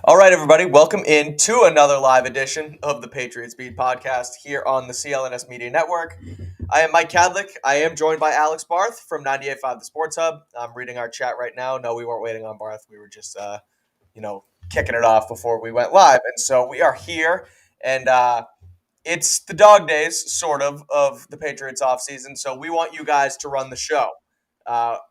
All right, everybody, welcome in to another live edition of the Patriots Beat Podcast here on the CLNS Media Network. I am Mike Kadlick. I am joined by Alex Barth from 98.5 The Sports Hub. I'm reading our chat right now. No, we weren't waiting on Barth. We were just, kicking it off before we went live. And so we are here, and it's the dog days, sort of the Patriots offseason. So we want you guys to run the show.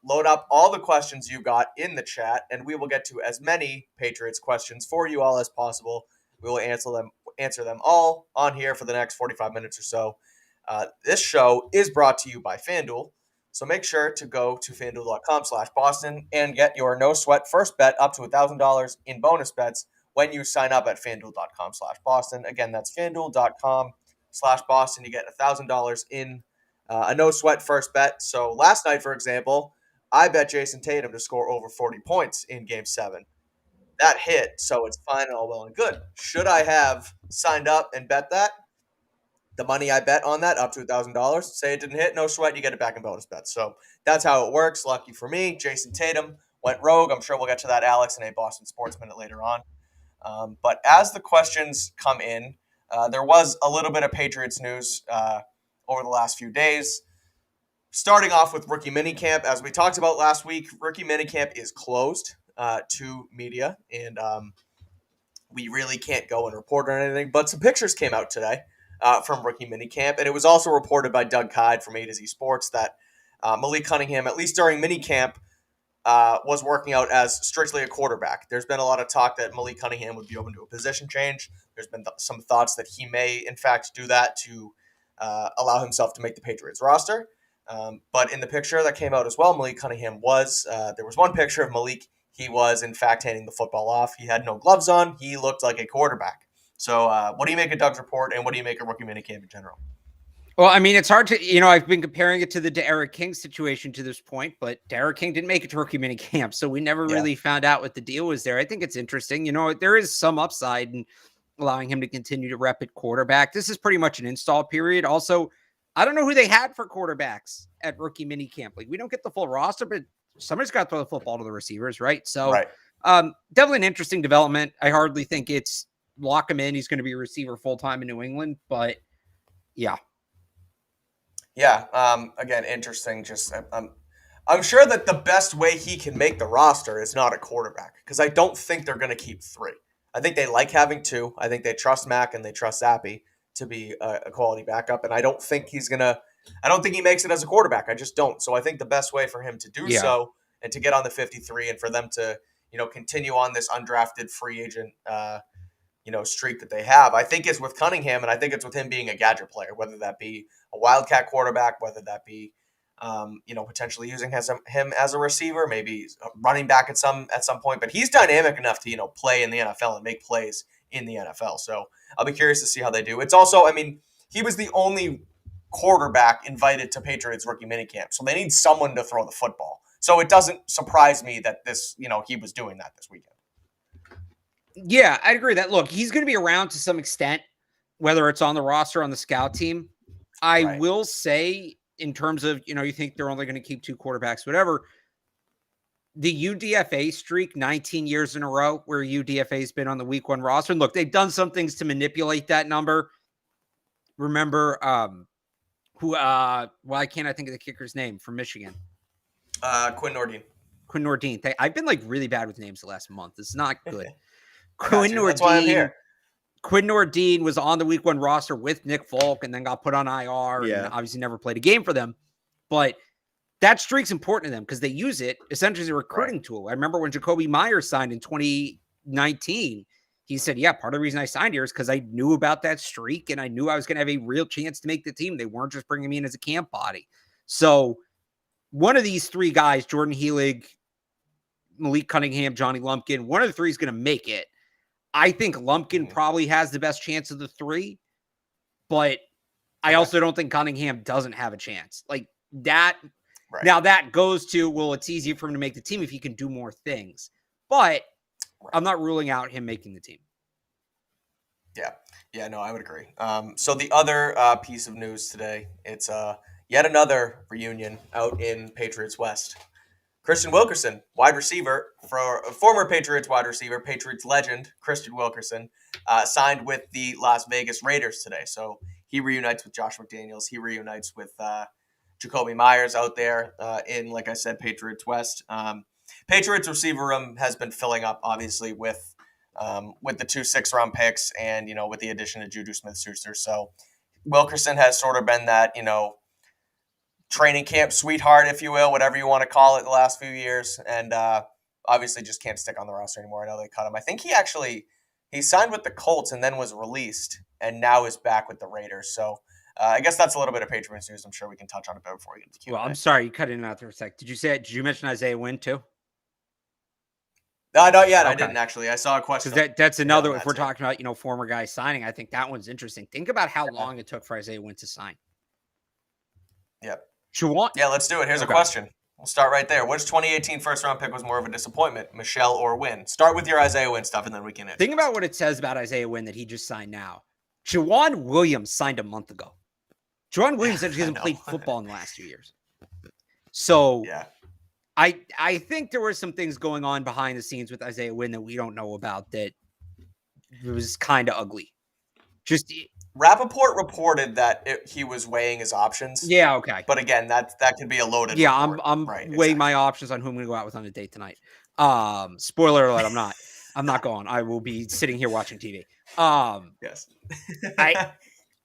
Load up all the questions you got in the chat, and we will get to as many Patriots questions for you all as possible. We will answer them all on here for the next 45 minutes or so. This show is brought to you by FanDuel, so make sure to go to FanDuel.com/Boston and get your no-sweat first bet up to $1,000 in bonus bets when you sign up at FanDuel.com/Boston. Again, that's FanDuel.com/Boston. You get $1,000 in a no-sweat first bet. So last night, for example, I bet Jason Tatum to score over 40 points in Game 7. That hit, so it's fine and all well and good. Should I have signed up and bet that? The money I bet on that, up to $1,000, say it didn't hit, no sweat, you get it back in bonus bets. So that's how it works. Lucky for me, Jason Tatum went rogue. I'm sure we'll get to that, Alex, in a Boston Sports Minute later on. But as the questions come in, there was a little bit of Patriots news over the last few days. Starting off with rookie minicamp, as we talked about last week, rookie minicamp is closed to media, and we really can't go and report on anything. But some pictures came out today from rookie minicamp, and it was also reported by Doug Kyde from A to Z Sports that Malik Cunningham, at least during minicamp, was working out as strictly a quarterback. There's been a lot of talk that Malik Cunningham would be open to a position change. There's been some thoughts that he may, in fact, do that to allow himself to make the Patriots roster. But in the picture that came out as well, Malik Cunningham there was one picture of Malik. He was, in fact, handing the football off. He had no gloves on. He looked like a quarterback. So what do you make of Doug's report, and what do you make of rookie minicamp in general? Well, I mean, it's hard to, I've been comparing it to the Derek King situation to this point, but Derek King didn't make it to rookie minicamp, so we never really found out what the deal was there. I think it's interesting. There is some upside in allowing him to continue to rep at quarterback. This is pretty much an install period. Also, I don't know who they had for quarterbacks at rookie minicamp. Like, we don't get the full roster, but somebody's got to throw the football to the receivers, right? So definitely an interesting development. I hardly think it's lock him in. He's going to be a receiver full-time in New England, but yeah. Yeah, again, interesting. Just I'm sure that the best way he can make the roster is not a quarterback, because I don't think they're going to keep 3. I think they like having 2. I think they trust Mac and they trust Zappe to be a quality backup, and I don't think he makes it as a quarterback. I just don't. So I think the best way for him to do so and to get on the 53 and for them to, continue on this undrafted free agent, streak that they have, I think is with Cunningham, and I think it's with him being a gadget player, whether that be a wildcat quarterback, whether that be, potentially using him as a receiver, maybe running back at some point. But he's dynamic enough to, play in the NFL and make plays in the NFL. So I'll be curious to see how they do. It's also, he was the only quarterback invited to Patriots rookie minicamp, so they need someone to throw the football. So it doesn't surprise me that this, he was doing that this weekend. Yeah, I agree that, look, he's going to be around to some extent, whether it's on the roster or on the scout team. I will say, in terms of, you think they're only going to keep 2 quarterbacks, whatever, the UDFA streak, 19 years in a row, where UDFA has been on the week 1 roster. And look, they've done some things to manipulate that number. Remember, why can't I think of the kicker's name from Michigan? Quinn Nordin. Quinn Nordin. I've been really bad with names the last month. It's not good. Quinn Nordin. That's why I'm here. Quinn Nordin was on the week 1 roster with Nick Folk and then got put on IR and obviously never played a game for them. But that streak's important to them because they use it essentially as a recruiting tool. I remember when Jacoby Myers signed in 2019, he said, part of the reason I signed here is because I knew about that streak and I knew I was going to have a real chance to make the team. They weren't just bringing me in as a camp body. So one of these 3 guys, Jordan Heelig, Malik Cunningham, Johnny Lumpkin, one of the 3 is going to make it. I think Lumpkin probably has the best chance of the 3, but I also don't think Cunningham doesn't have a chance. Like that. Now that goes to, well, it's easier for him to make the team if he can do more things, but I'm not ruling out him making the team. Yeah, no, I would agree. So the other piece of news today, it's yet another reunion out in Patriots West. Christian Wilkerson, wide receiver, for a former Patriots wide receiver, Patriots legend Christian Wilkerson, signed with the Las Vegas Raiders today. So he reunites with Josh McDaniels. He reunites with Jacoby Myers out there in, like I said, Patriots West. Patriots receiver room has been filling up, obviously, with the 2 6-round picks and, with the addition of Juju Smith-Schuster. So Wilkerson has sort of been that, training camp sweetheart, if you will, whatever you want to call it, the last few years. And obviously just can't stick on the roster anymore. I know they cut him. I think he signed with the Colts and then was released and now is back with the Raiders. So I guess that's a little bit of Patriots news. I'm sure we can touch on it before we get to Q&A. Well, I'm sorry, you cut in and out there for a sec. Did you mention Isaiah Wynn too? No, not yet. Okay. I didn't actually. I saw a question. That's another. If we're talking about former guys signing, I think that one's interesting. Think about how long it took for Isaiah Wynn to sign. Yep. Yeah, let's do it. Here's a question. We'll start right there. Which 2018 first-round pick was more of a disappointment, Michelle or Wynn? Start with your Isaiah Wynn stuff, and then we can answer. Think about what it says about Isaiah Wynn that he just signed now. Juwan Williams signed a month ago. Juwan Williams actually hasn't played football in the last 2 years. So yeah. I think there were some things going on behind the scenes with Isaiah Wynn that we don't know about that was kind of ugly. Just Rappaport reported that he was weighing his options. Yeah, okay. But again, that could be a loaded report. I'm weighing my options on who I'm going to go out with on a date tonight. Spoiler alert, I'm not going. I will be sitting here watching TV. Yes.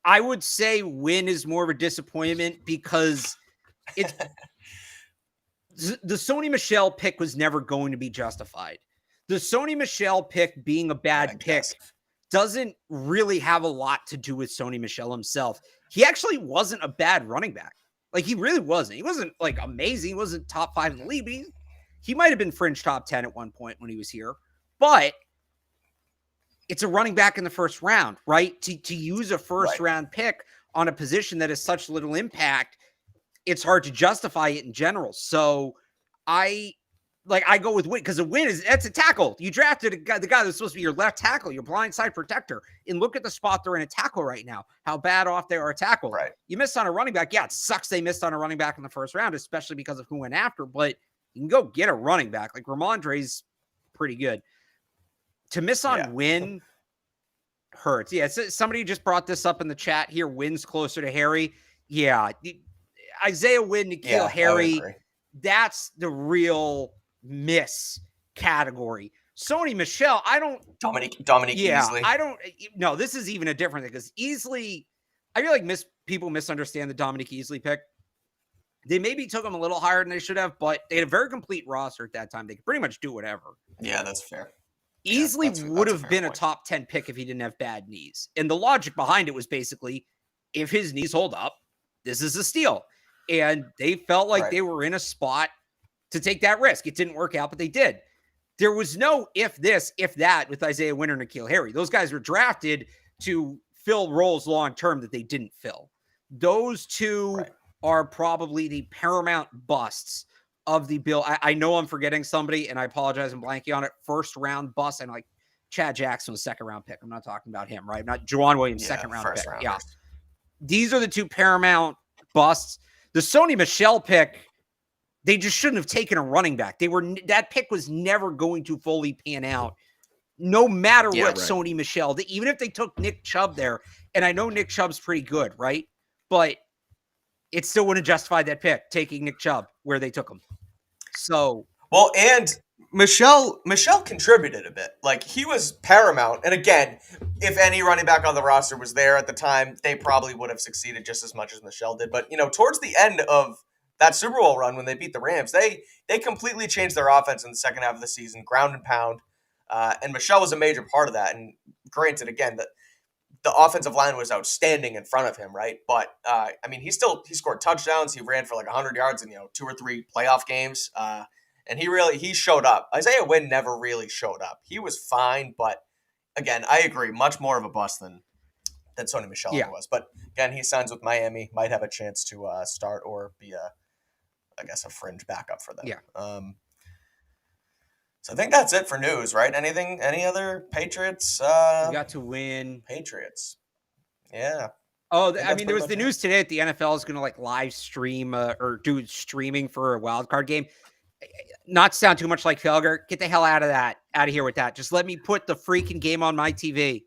I would say Wynn is more of a disappointment because it's the Sony Michel pick was never going to be justified. The Sony Michel pick being a bad pick doesn't really have a lot to do with Sony Michel himself. He actually wasn't a bad running back. Like, he really wasn't. He wasn't, like, amazing. He wasn't top 5 in the league, but he might have been fringe top 10 at one point when he was here. But it's a running back in the first round, right? To use a first-round pick on a position that has such little impact, it's hard to justify it in general. So I go with Wynn because a Wynn that's a tackle. You drafted the guy that's supposed to be your left tackle, your blindside protector. And look at the spot they're in a tackle right now, how bad off they are a tackle. Right. You missed on a running back. Yeah, it sucks they missed on a running back in the first round, especially because of who went after. But you can go get a running back. Like Ramondre's pretty good. To miss on Wynn hurts. Yeah, somebody just brought this up in the chat here. Wynn's closer to Harry. Yeah. Isaiah Wynn, N'Keal Harry, that's the real miss category. Sony Michel, I don't. Dominique Easley. I don't. No, this is even a different thing because Easley, I feel like people misunderstand the Dominique Easley pick. They maybe took him a little higher than they should have, but they had a very complete roster at that time. They could pretty much do whatever. Yeah, that's fair. Easley would have been a top 10 pick if he didn't have bad knees. And the logic behind it was basically, if his knees hold up, this is a steal. And they felt like they were in a spot to take that risk. It didn't work out, but they did. There was no if this, if that with Isaiah Wynn or N'Keal Harry. Those guys were drafted to fill roles long-term that they didn't fill. Those two are probably the paramount busts of the bill. I know I'm forgetting somebody, and I apologize. I'm blanking on it. First round bust, and like Chad Jackson was second round pick. I'm not talking about him, right? Not Juwan Williams, second round pick. Yeah. These are the two paramount busts. The Sony Michel pick, they just shouldn't have taken a running back. That pick was never going to fully pan out, no matter what Sony Michel. Even if they took Nick Chubb there, and I know Nick Chubb's pretty good, right? But it still wouldn't justify that pick, taking Nick Chubb where they took him. So and Michel contributed a bit. Like, he was paramount. And again, if any running back on the roster was there at the time, they probably would have succeeded just as much as Michel did. But, towards the end of that Super Bowl run when they beat the Rams, they completely changed their offense in the second half of the season, ground and pound. And Michel was a major part of that. And granted, again, the offensive line was outstanding in front of him, right? But, he scored touchdowns. He ran for like 100 yards in, 2 or 3 playoff games. And he showed up. Isaiah Wynn never really showed up. He was fine, but again, I agree, much more of a bust than Sony Michel was. But again, he signs with Miami, might have a chance to start or be a fringe backup for them. Yeah. So I think that's it for news, right? Any other Patriots? We got to win. Patriots. Yeah. Oh, there was the news today that the NFL is going to live stream or do streaming for a wild card game. not sound too much like Felger, get the hell out of here with that. Just let me put the freaking game on my TV.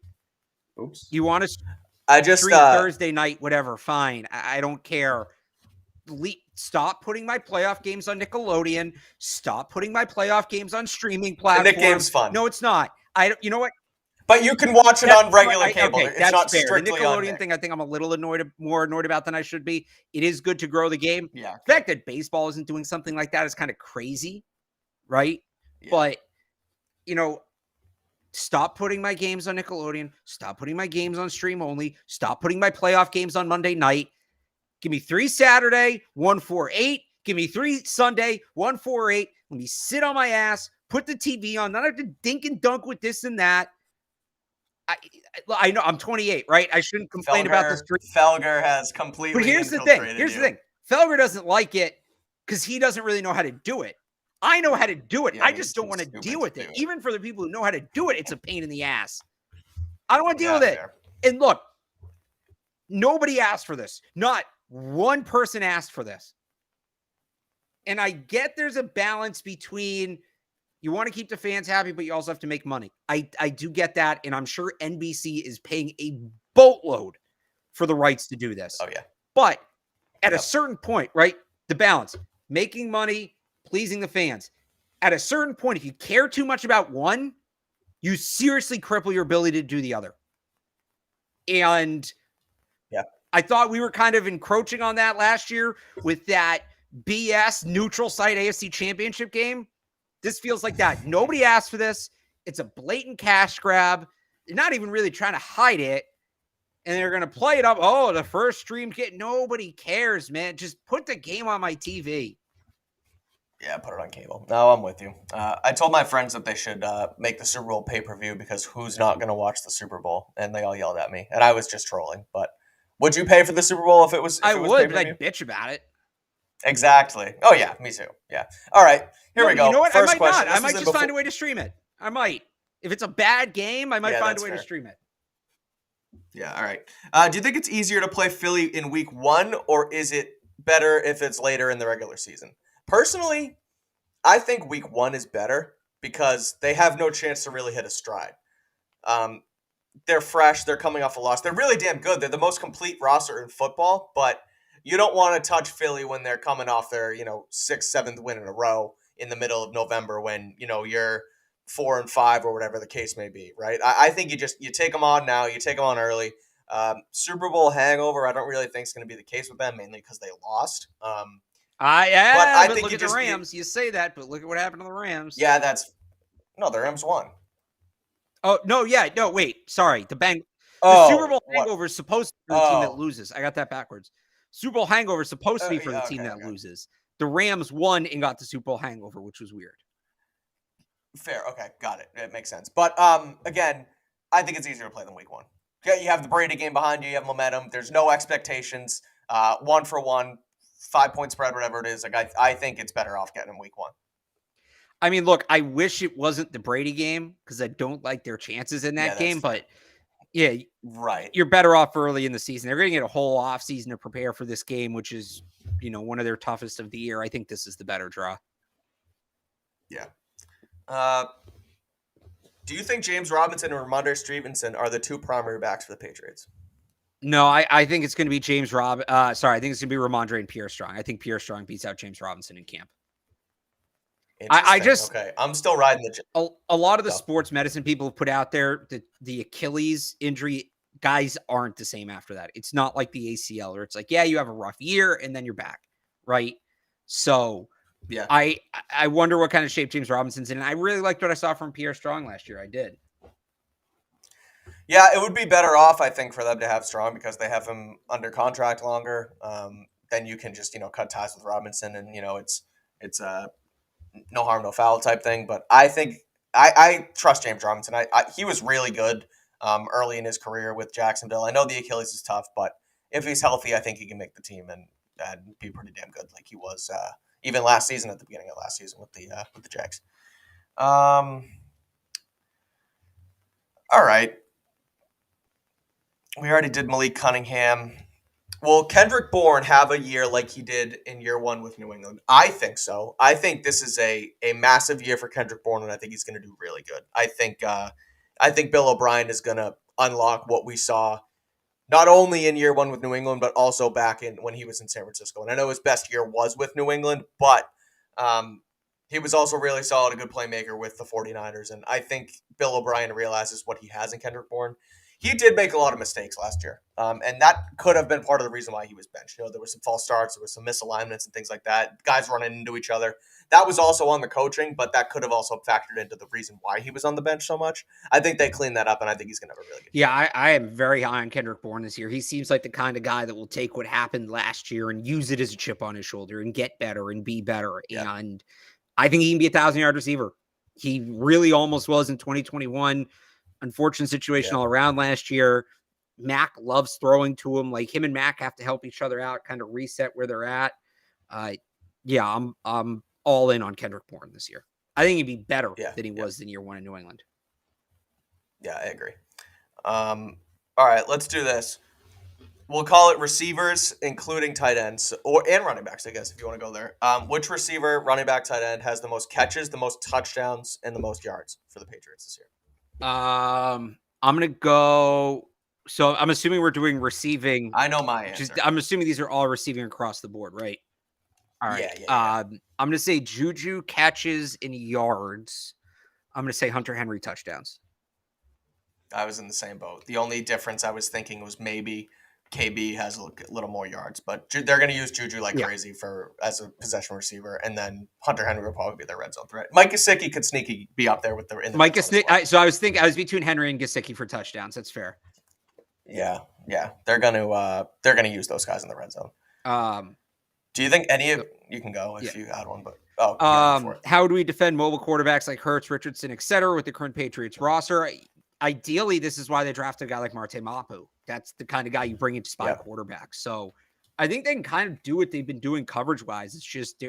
Oops. You want to stream Thursday night, whatever, fine. I don't care. Stop putting my playoff games on Nickelodeon. Stop putting my playoff games on streaming platforms. The Nick game's fun. No, it's not. You know what? But you can watch it on regular cable. Okay, it's that's not fair. Strictly the Nickelodeon on thing, I think I'm a little more annoyed about than I should be. It is good to grow the game. Yeah. The fact that baseball isn't doing something like that is kind of crazy, right? Yeah. But, stop putting my games on Nickelodeon. Stop putting my games on stream only. Stop putting my playoff games on Monday night. Give me 3 Saturday, 1 4 8. Give me 3 Sunday, 1 4 8. Let me sit on my ass, put the TV on, not have to dink and dunk with this and that. I know I'm 28, right? I shouldn't complain about this. Felger has completely. But here's the thing. Felger doesn't like it because he doesn't really know how to do it. I know how to do it. I just don't want to deal with it. Even for the people who know how to do it, it's a pain in the ass. I don't want to deal with it. Fair. And look, nobody asked for this. Not one person asked for this. And I get there's a balance between you want to keep the fans happy, but you also have to make money. I do get that. And I'm sure NBC is paying a boatload for the rights to do this. Oh, yeah. But at a certain point, right, the balance, making money, pleasing the fans. At a certain point, if you care too much about one, you seriously cripple your ability to do the other. And I thought we were kind of encroaching on that last year with that BS neutral site AFC championship game. This feels like that. Nobody asked for this. It's a blatant cash grab. They're not even really trying to hide it. And they're going to play it up. Oh, the first stream kit. Nobody cares, man. Just put the game on my TV. Yeah, put it on cable. No, I'm with you. I told my friends that they should make the Super Bowl pay-per-view because who's not going to watch the Super Bowl? And they all yelled at me. And I was just trolling. But would you pay for the Super Bowl if it was I would, but I'd bitch about it. Exactly. Oh, yeah, me too. Yeah. All right, here we go. You know what? First I might question. not. I might just find a way to stream it. I might. If it's a bad game, I might find a way to stream it. Yeah, all right. Do you think it's easier to play Philly in week 1, or is it better if it's later in the regular season? Personally, I think week 1 is better because they have no chance to really hit a stride. They're fresh. They're coming off a loss. They're really damn good. They're the most complete roster in football, but you don't want to touch Philly when they're coming off their, 6th, 7th win in a row in the middle of November when, you're 4-5 or whatever the case may be, right? I think you take them on now. You take them on early. Super Bowl hangover, I don't really think is going to be the case with them, mainly because they lost. But I think look at the Rams. You say that, but look at what happened to the Rams. Yeah, the Rams won. Oh, no, yeah. No, wait. Sorry. The Super Bowl hangover is supposed to be the team that loses. I got that backwards. Super Bowl hangover is supposed to be for the team that loses. The Rams won and got the Super Bowl hangover, which was weird. Fair. Okay. Got it. It makes sense. But, again, I think it's easier to play than week 1. Yeah, you have the Brady game behind you. You have momentum. There's no expectations. 1-for-1, 5-point spread, whatever it is. Like I think it's better off getting in week 1. I mean, look, I wish it wasn't the Brady game because I don't like their chances in that game. But, yeah, right. You're better off early in the season. They're going to get a whole offseason to prepare for this game, which is, one of their toughest of the year. I think this is the better draw. Yeah. Do you think James Robinson and Ramondre Stevenson are the 2 primary backs for the Patriots? No, I think it's going to be I think it's going to be Ramondre and Pierre Strong. I think Pierre Strong beats out James Robinson in camp. Okay. I'm still riding a lot of the sports medicine people have put out there that the Achilles injury guys aren't the same after that. It's not like the ACL where it's like, yeah, you have a rough year and then you're back, right? So yeah, I wonder what kind of shape James Robinson's in. And I really liked what I saw from Pierre Strong last year. I did. Yeah, it would be better off, I think, for them to have Strong because they have him under contract longer. Then you can just, cut ties with Robinson and, it's no harm, no foul type thing. But I think I trust James Robinson. He was really good early in his career with Jacksonville. I know the Achilles is tough, but if he's healthy, I think he can make the team and be pretty damn good like he was even last season at the beginning of last season with the Jags. All right. We already did Malik Cunningham. Will Kendrick Bourne have a year like he did in year one with New England? I think so. I think this is a massive year for Kendrick Bourne, and I think he's going to do really good. I think Bill O'Brien is going to unlock what we saw not only in year one with New England, but also back in when he was in San Francisco. And I know his best year was with New England, but he was also really solid, a good playmaker with the 49ers. And I think Bill O'Brien realizes what he has in Kendrick Bourne. He did make a lot of mistakes last year, and that could have been part of the reason why he was benched. There was some false starts, there was some misalignments and things like that. Guys running into each other. That was also on the coaching, but that could have also factored into the reason why he was on the bench so much. I think they cleaned that up, and I think he's going to have a really good year. Yeah, I am very high on Kendrick Bourne this year. He seems like the kind of guy that will take what happened last year and use it as a chip on his shoulder and get better and be better. Yeah. And I think he can be a 1,000-yard receiver. He really almost was in 2021. Unfortunate situation all around last year. Mac loves throwing to him. Like him and Mac have to help each other out, kind of reset where they're at. I'm all in on Kendrick Bourne this year. I think he'd be better than he was in year one in New England. Yeah, I agree. All right, let's do this. We'll call it receivers, including tight ends and running backs, I guess, if you want to go there. Which receiver, running back, tight end has the most catches, the most touchdowns, and the most yards for the Patriots this year? I'm gonna go. So I'm assuming we're doing receiving. I know my answer. I'm assuming these are all receiving across the board, right? All right. Yeah. I'm gonna say Juju catches in yards. I'm gonna say Hunter Henry touchdowns. I was in the same boat. The only difference I was thinking was maybe KB has a little more yards, but they're going to use Juju like crazy as a possession receiver, and then Hunter Henry will probably be their red zone threat. Mike Gesicki could sneaky be up there with the Mike Gesicki. So I was between Henry and Gesicki for touchdowns. That's fair. Yeah, they're going to use those guys in the red zone. Do you think any of you can go if you had one? But how do we defend mobile quarterbacks like Hurts, Richardson, etc. with the current Patriots roster? Ideally, this is why they drafted a guy like Marte Mapu. That's the kind of guy you bring in to spy quarterbacks. So I think they can kind of do what they've been doing coverage-wise. It's just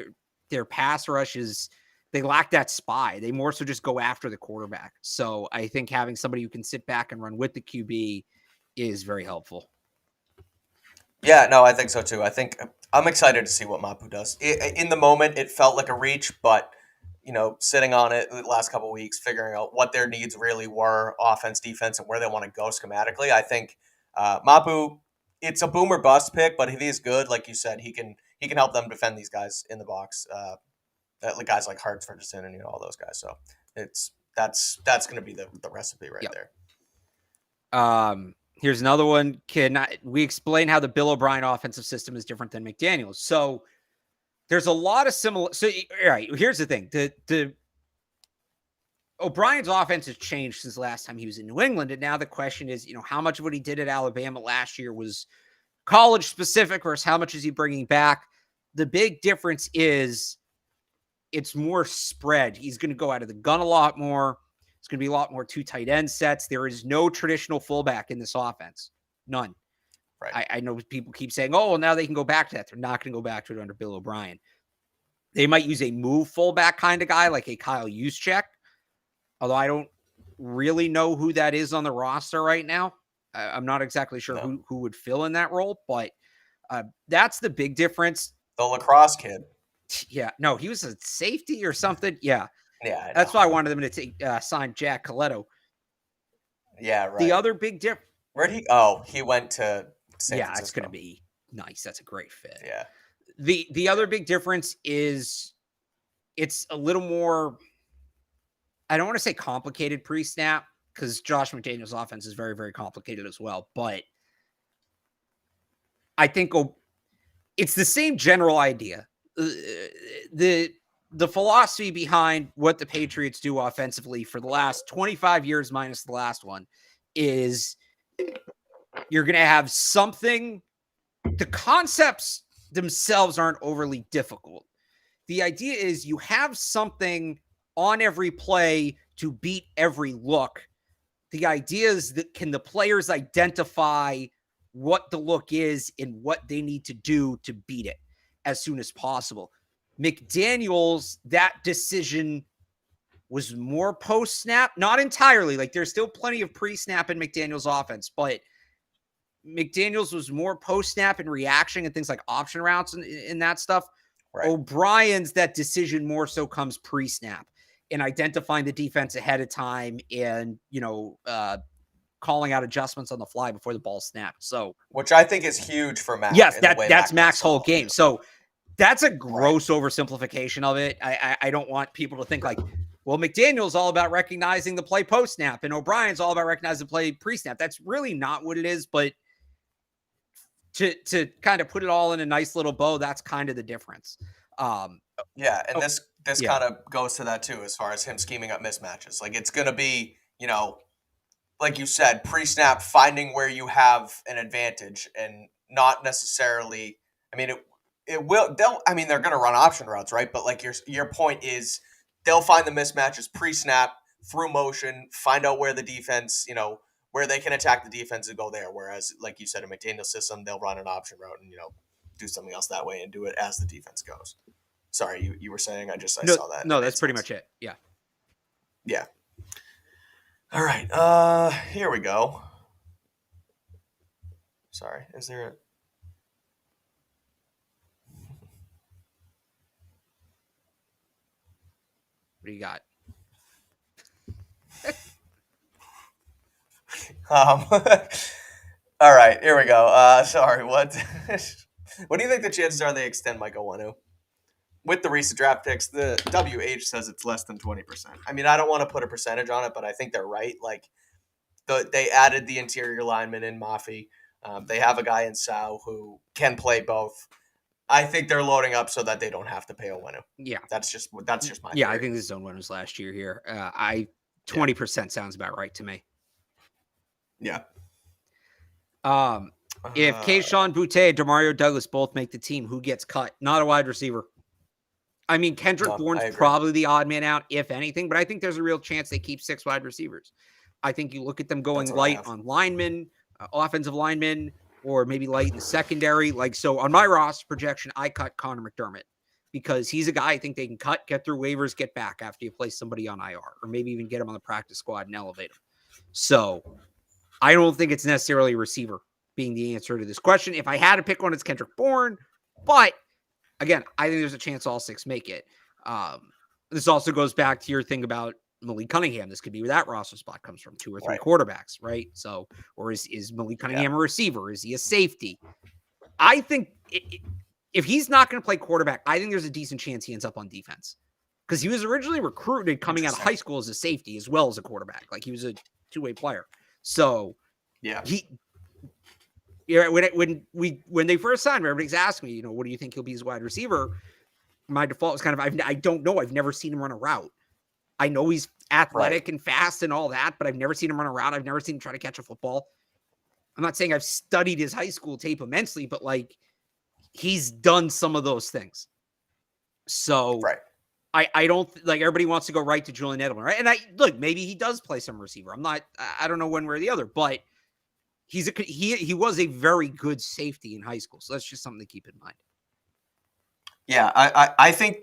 their pass rush is – they lack that spy. They more so just go after the quarterback. So I think having somebody who can sit back and run with the QB is very helpful. Yeah, no, I think so too. I think I'm excited to see what Mapu does. In the moment, it felt like a reach, but – sitting on it the last couple of weeks, figuring out what their needs really were, offense, defense, and where they want to go schematically. I think Mapu, it's a boom or bust pick, but if he's good, like you said, he can help them defend these guys in the box. Guys like Hurts, Richardson, and all those guys. So that's going to be the recipe right there. Here's another one. Can we explain how the Bill O'Brien offensive system is different than McDaniel's? So there's a lot of similar. So, all right, here's the thing. The O'Brien's offense has changed since the last time he was in New England. And now the question is, how much of what he did at Alabama last year was college specific versus how much is he bringing back? The big difference is it's more spread. He's going to go out of the gun a lot more. It's going to be a lot more two tight end sets. There is no traditional fullback in this offense. None. Right. I know people keep saying, oh, well, now they can go back to that. They're not going to go back to it under Bill O'Brien. They might use a move fullback kind of guy like a Kyle Juszczyk, although I don't really know who that is on the roster right now. I'm not exactly sure who would fill in that role, but that's the big difference. The lacrosse kid. Yeah. No, he was a safety or something. Yeah. Yeah. That's why I wanted them to sign Jack Coletto. Yeah, right. The other big difference. Where'd he? Oh, he went to San Francisco. It's going to be nice. That's a great fit. Yeah. The other big difference is it's a little more, I don't want to say complicated pre-snap because Josh McDaniels' offense is very, very complicated as well. But I think it's the same general idea. The philosophy behind what the Patriots do offensively for the last 25 years minus the last one is you're going to have something. The concepts themselves aren't overly difficult. The idea is you have something on every play to beat every look. The idea is that can the players identify what the look is and what they need to do to beat it as soon as possible. McDaniels, that decision was more post-snap, not entirely. Like there's still plenty of pre-snap in McDaniels' offense, but McDaniels was more post-snap and reaction and things like option routes and that stuff. Right. O'Brien's that decision more so comes pre-snap and identifying the defense ahead of time and, calling out adjustments on the fly before the ball snapped. So, which I think is huge for Mac. Yes, that's Mac's whole game. So that's a gross oversimplification of it. I don't want people to think like, well, McDaniel's all about recognizing the play post-snap and O'Brien's all about recognizing the play pre-snap. That's really not what it is, but to kind of put it all in a nice little bow, that's kind of the difference. This kind of goes to that too, as far as him scheming up mismatches. Like, it's going to be, like you said, pre-snap, finding where you have an advantage and not necessarily, they're going to run option routes, right? But like your point is they'll find the mismatches pre-snap through motion, find out where the defense, where they can attack the defense and go there. Whereas, like you said, in McDaniel's system, they'll run an option route and, do something else that way and do it as the defense goes. Sorry, you were saying, I saw that. No, that's pretty much it. Yeah. Yeah. All right. Here we go. Sorry. Is there What do you got? All right. Here we go. Sorry. What do you think the chances are they extend Mike Onwenu? With the recent draft picks, the WH says it's less than 20%. I don't want to put a percentage on it, but I think they're right. Like, they added the interior lineman in Mafi. They have a guy in Sau who can play both. I think they're loading up so that they don't have to pay Onwenu. Yeah, that's just my theory. Yeah, I think this is Onwenu's last year here. 20% sounds about right to me. Yeah. If Kayshon Boutte and Demario Douglas both make the team, who gets cut? Not a wide receiver. Kendrick Bourne's probably the odd man out, if anything, but I think there's a real chance they keep 6 wide receivers. I think you look at them going light on linemen, offensive linemen, or maybe light in the secondary. So on my roster projection, I cut Connor McDermott because he's a guy I think they can cut, get through waivers, get back after you place somebody on IR, or maybe even get him on the practice squad and elevate him. So I don't think it's necessarily a receiver being the answer to this question. If I had to pick one, it's Kendrick Bourne, but again, I think there's a chance all 6 make it. This also goes back to your thing about Malik Cunningham. This could be where that roster spot comes from, 2 or 3 quarterbacks, right? So, or is Malik Cunningham a receiver? Is he a safety? I think if he's not going to play quarterback, I think there's a decent chance he ends up on defense because he was originally recruited coming out of high school as a safety as well as a quarterback. Like, he was a 2-way player. So when they first signed him, everybody's asking me, what do you think he'll be as wide receiver? My default was kind of, I don't know. I've never seen him run a route. I know he's athletic and fast and all that, but I've never seen him run a route. I've never seen him try to catch a football. I'm not saying I've studied his high school tape immensely, but he's done some of those things. So I don't everybody wants to go right to Julian Edelman, right? And maybe he does play some receiver. I don't know one way or the other, but he was a very good safety in high school. So that's just something to keep in mind. Yeah, I think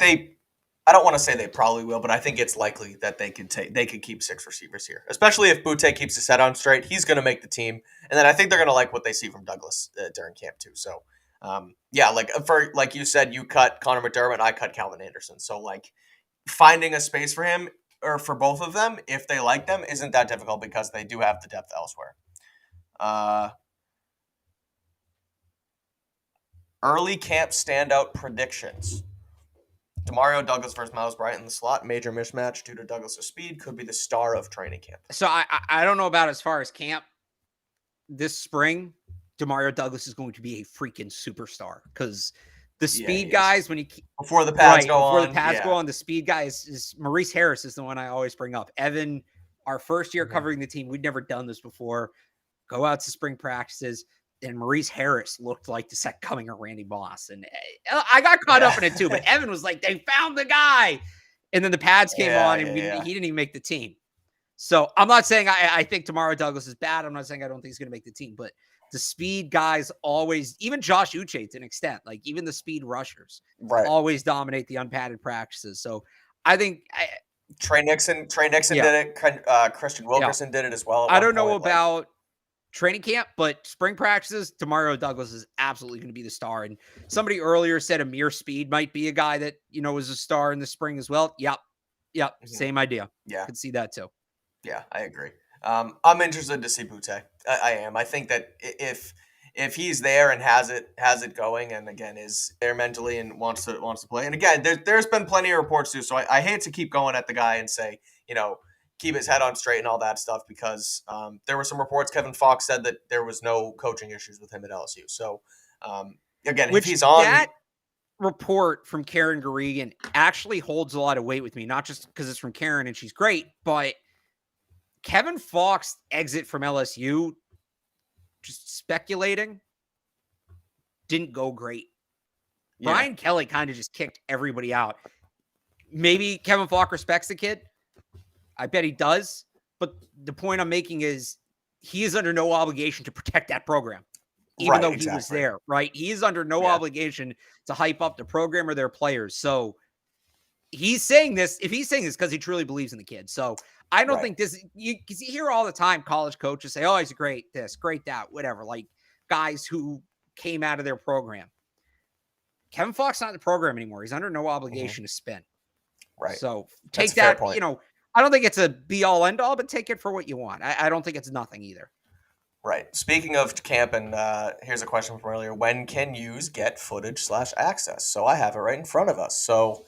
I don't want to say they probably will, but I think it's likely that they could keep 6 receivers here, especially if Boutte keeps his head on straight. He's going to make the team, and then I think they're going to like what they see from Douglas during camp too. So, like you said, you cut Connor McDermott, I cut Calvin Anderson. So finding a space for him or for both of them, if they like them, isn't that difficult because they do have the depth elsewhere. Early camp standout predictions. Demario Douglas versus Miles Bryant in the slot. Major mismatch due to Douglas' speed. Could be the star of training camp. So I don't know about as far as camp. This spring, Demario Douglas is going to be a freaking superstar because the speed guys, when before the pads go on, the speed guy is Maurice Harris is the one I always bring up. Evan, our first year covering the team, we'd never done this before. Go out to spring practices. And Maurice Harris looked like the second coming of Randy Moss. And I got caught up in it too, but Evan was like, they found the guy. And then the pads came on and he didn't even make the team. So I'm not saying I think Demario Douglas is bad. I'm not saying I don't think he's going to make the team, but the speed guys always, even Josh Uche to an extent, even the speed rushers always dominate the unpadded practices. So I think Trey Nixon did it. Christian Wilkerson did it as well. I don't know about training camp, but spring practices, Demario Douglas is absolutely going to be the star. And somebody earlier said Amir Speed might be a guy that, is a star in the spring as well. Yep. Mm-hmm. Same idea. Yeah. Could see that too. Yeah, I agree. I'm interested to see Butte. I am. I think that if he's there and has it going, and again is there mentally and wants to play, and again there's been plenty of reports too. So I hate to keep going at the guy and say keep his head on straight and all that stuff because there were some reports. Kevin Fox said that there was no coaching issues with him at LSU. So again, if he's on that report from Karen Garrigan actually holds a lot of weight with me, not just because it's from Karen and she's great, but Kevin Fox exit from LSU, just speculating, didn't go great. Yeah. Brian Kelly kind of just kicked everybody out. Maybe Kevin Fox respects the kid. I bet he does. But the point I'm making is he is under no obligation to protect that program, even though he was there, right? He is under no obligation to hype up the program or their players. So he's saying this, if he's saying this because he truly believes in the kid. So I don't think this, because you hear all the time college coaches say, oh, he's great this, great that, whatever, like guys who came out of their program. Kevin Fox not in the program anymore. He's under no obligation to spin. Right. So take that, I don't think it's a be all end all, but take it for what you want. I don't think it's nothing either. Right. Speaking of camp, and here's a question from earlier. When can yous get footage/access? So I have it right in front of us. So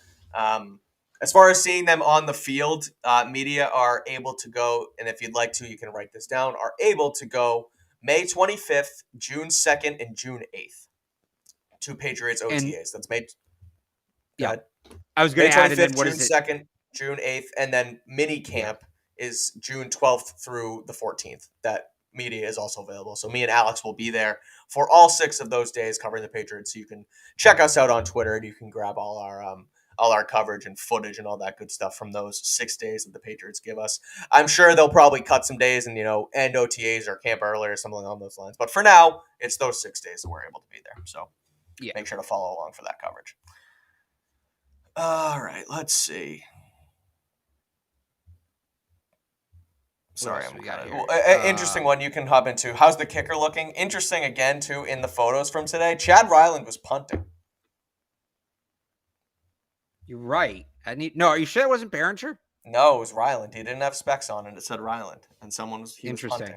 as far as seeing them on the field, media are able to go, and if you'd like to, you can write this down, are able to go May 25th, June 2nd, and June 8th to Patriots OTAs. That's May. Yeah. I was going to add, and then what June is it? 2nd, June 8th, and then mini camp is June 12th through the 14th. That media is also available. So me and Alex will be there for all 6 of those days covering the Patriots. So you can check us out on Twitter, and you can grab all our coverage and footage and all that good stuff from those 6 days that the Patriots give us. I'm sure they'll probably cut some days and, end OTAs or camp early or something along those lines. But for now, it's those 6 days that we're able to be there. So make sure to follow along for that coverage. All right, let's see. Sorry, interesting one you can hop into. How's the kicker looking? Interesting again, too, in the photos from today. Chad Ryland was punting. You're right. Are you sure it wasn't Behringer? No, it was Ryland. He didn't have specs on, and it said Ryland, and he was punting.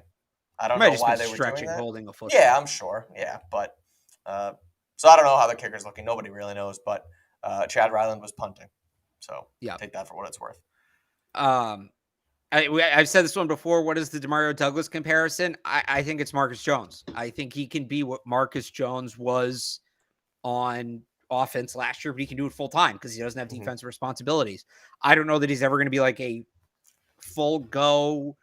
I don't know why they were doing that. Holding a football. Yeah, I'm sure. Yeah, but so I don't know how the kicker's looking. Nobody really knows, but Chad Ryland was punting. So take that for what it's worth. I've said this one before. What is the Demario Douglas comparison? I think it's Marcus Jones. I think he can be what Marcus Jones was on offense last year, but he can do it full time because he doesn't have defensive responsibilities. I don't know that he's ever going to be like a full go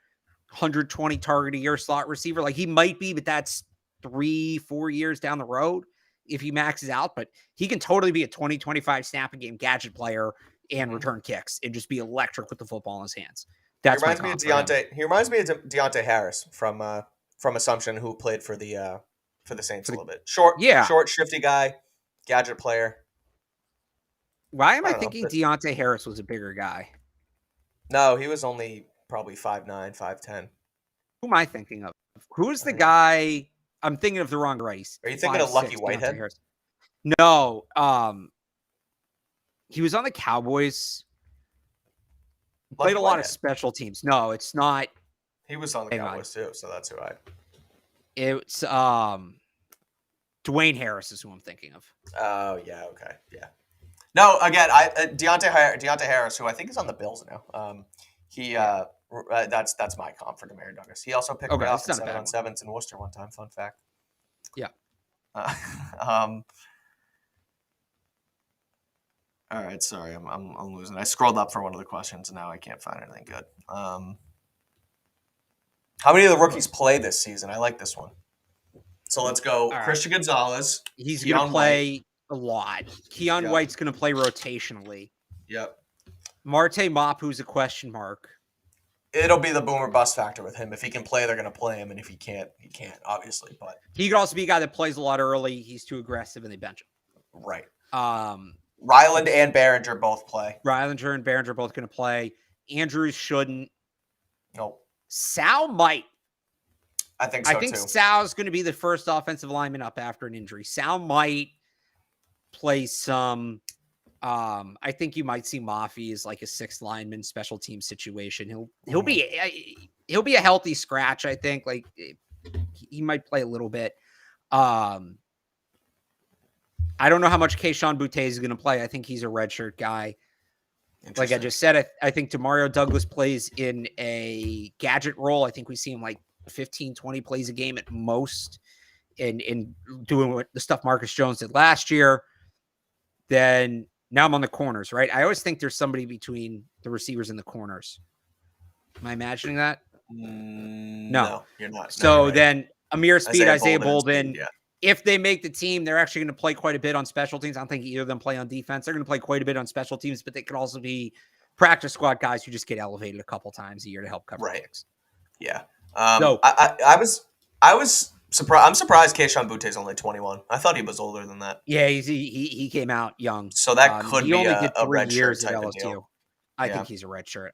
120 target a year slot receiver. Like he might be, but that's 3-4 years down the road if he maxes out. But he can totally be a 20-25 snap a game gadget player and return kicks and just be electric with the football in his hands. He reminds me of Deontay Harris from Assumption, who played for the Saints a little bit. Short, shifty guy, gadget player. Why am I thinking Deontay Harris was a bigger guy? No, he was only probably 5'9", 5'10". Who am I thinking of? Who's the guy? I'm thinking of the wrong race. Are you thinking of Lucky Whitehead? No. He was on the Cowboys. Played a lot of special teams. No, it's not. He was on the Cowboys too, so that's who It's Dwayne Harris is who I'm thinking of. Oh yeah, okay, yeah. No, again, Deontay Harris, who I think is on the Bills now. That's my comp for Demario Douglas. He also picked me off in 7-on-7s in Worcester one time. Fun fact. Yeah. All right, sorry, I'm losing. I scrolled up for one of the questions, and now I can't find anything good. How many of the rookies play this season? I like this one. So let's go. Right. Christian Gonzalez. He's going to play a lot. Keon White's going to play rotationally. Yep. Marte Mapu's a question mark. It'll be the boomer bust factor with him. If he can play, they're going to play him, and if he can't, he can't, obviously. But he could also be a guy that plays a lot early. He's too aggressive, and they bench him. Right. Ryland and Behringer both play. Rylander and Behringer both going to play. Andrews shouldn't. Nope. Sal might. I think so, I think too. Sal's going to be the first offensive lineman up after an injury. Sal might play some. I think you might see Mafi as like a sixth lineman special team situation. He'll be a healthy scratch. I think like he might play a little bit. I don't know how much Keyshawn Boutte is going to play. I think he's a redshirt guy. Like I just said, I think Demario Douglas plays in a gadget role. I think we see him like 15, 20 plays a game at most in doing what the stuff Marcus Jones did last year. Then now I'm on the corners, right? I always think there's somebody between the receivers and the corners. Am I imagining that? No, you're not. So right. Then Amir Speed, Isaiah Bolden. Speed, yeah. If they make the team, they're actually going to play quite a bit on special teams. I don't think either of them play on defense. They're going to play quite a bit on special teams, but they could also be practice squad guys who just get elevated a couple times a year to help cover picks. Yeah. I was surprised. I'm surprised Keyshawn Boutte is only 21. I thought he was older than that. Yeah, he came out young. So that could be only did 3 years at LSU. I think he's a red shirt.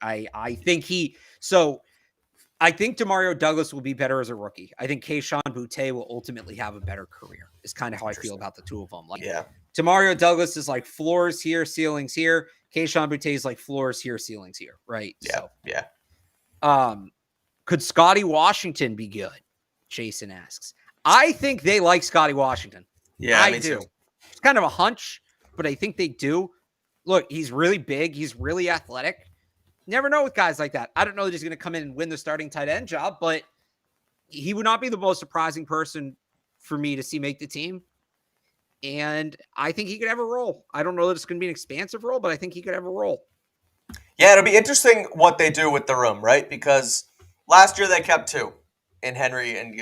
I think Demario Douglas will be better as a rookie. I think Keyshawn Boutte will ultimately have a better career. Is kind of how I feel about the two of them. Like, Demario Douglas is like floors here, ceilings here. Keyshawn Boutte is like floors here, ceilings here. Right? Could Scotty Washington be good? Jason asks. I think they like Scotty Washington. Yeah, I do. Too. It's kind of a hunch, but I think they do. Look, he's really big. He's really athletic. Never know with guys like that. I don't know that he's going to come in and win the starting tight end job, but he would not be the most surprising person for me to see make the team. And I think he could have a role. I don't know that it's going to be an expansive role, but I think he could have a role. Yeah, it'll be interesting what they do with the room, right? Because last year they kept 2 in Henry and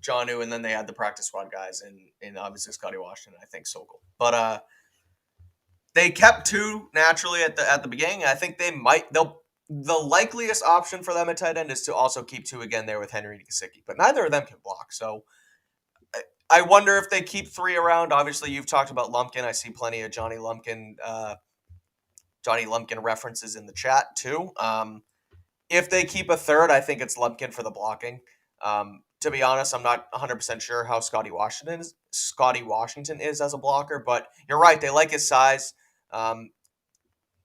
Jonnu, and then they had the practice squad guys in obviously Scotty Washington, I think Sokol. But they kept 2 naturally at the beginning. I think the likeliest option for them at tight end is to also keep 2 again there with Henry and Gesicki. But neither of them can block. So I wonder if they keep 3 around. Obviously, you've talked about Lumpkin. I see plenty of Johnny Lumpkin references in the chat too. If they keep a third, I think it's Lumpkin for the blocking. To be honest, I'm not 100% sure how Scotty Washington is as a blocker, but you're right. They like his size.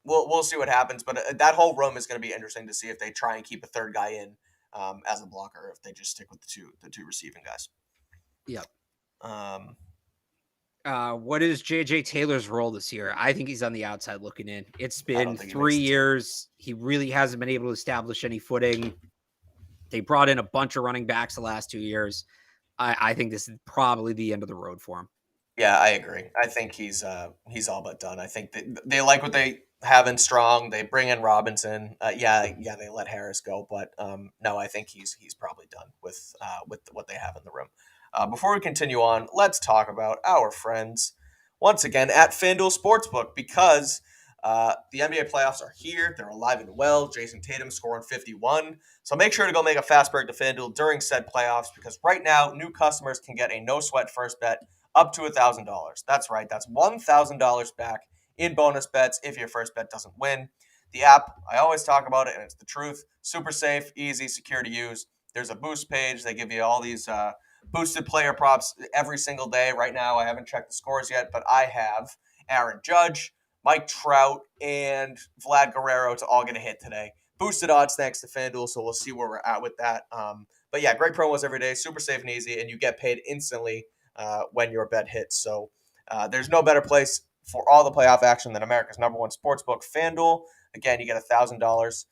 We'll see what happens, but that whole room is going to be interesting to see if they try and keep a third guy in as a blocker, or if they just stick with the two receiving guys. Yep. What is JJ Taylor's role this year? I think he's on the outside looking in. It's been 3 years. He really hasn't been able to establish any footing. They brought in a bunch of running backs the last 2 years. I think this is probably the end of the road for him. Yeah, I agree. I think he's all but done. I think they like what they have in Strong. They bring in Robinson. They let Harris go, but no, I think he's probably done with what they have in the room. Before we continue on, let's talk about our friends once again at FanDuel Sportsbook, because the NBA playoffs are here. They're alive and well. Jason Tatum scoring 51. So make sure to go make a fast break to FanDuel during said playoffs, because right now, new customers can get a no-sweat first bet up to $1,000. That's right. That's $1,000 back in bonus bets if your first bet doesn't win. The app, I always talk about it, and it's the truth. Super safe, easy, secure to use. There's a boost page. They give you all these boosted player props every single day. Right now, I haven't checked the scores yet, but I have Aaron Judge, Mike Trout, and Vlad Guerrero to all get a hit today. Boosted odds thanks to FanDuel, so we'll see where we're at with that. But yeah, great promos every day, super safe and easy, and you get paid instantly when your bet hits. So there's no better place for all the playoff action than America's #1 sportsbook, FanDuel. Again, you get $1,000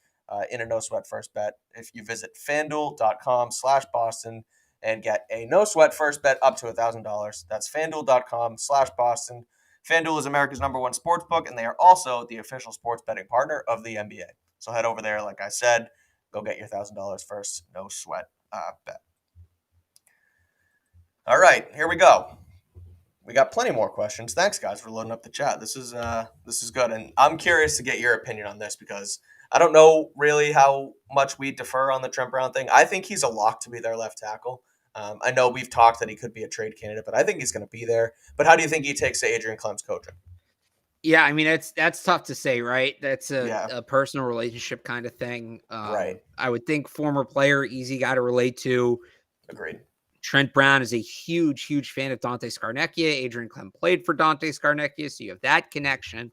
in a no-sweat first bet if you visit FanDuel.com/Boston and get a no-sweat first bet up to $1,000. That's FanDuel.com/Boston. FanDuel is America's #1 sportsbook, and they are also the official sports betting partner of the NBA. So head over there, like I said, go get your $1,000 first no-sweat bet. All right, here we go. We got plenty more questions. Thanks, guys, for loading up the chat. This is good, and I'm curious to get your opinion on this, because I don't know really how much we defer on the Trent Brown thing. I think he's a lock to be their left tackle. I know we've talked that he could be a trade candidate, but I think he's going to be there. But how do you think he takes to Adrian Clem's coaching? Yeah, I mean that's tough to say, right? That's Yeah. a personal relationship kind of thing. Right. I would think former player, easy guy to relate to. Agreed. Trent Brown is a huge, huge fan of Dante Scarnecchia. Adrian Clem played for Dante Scarnecchia, so you have that connection.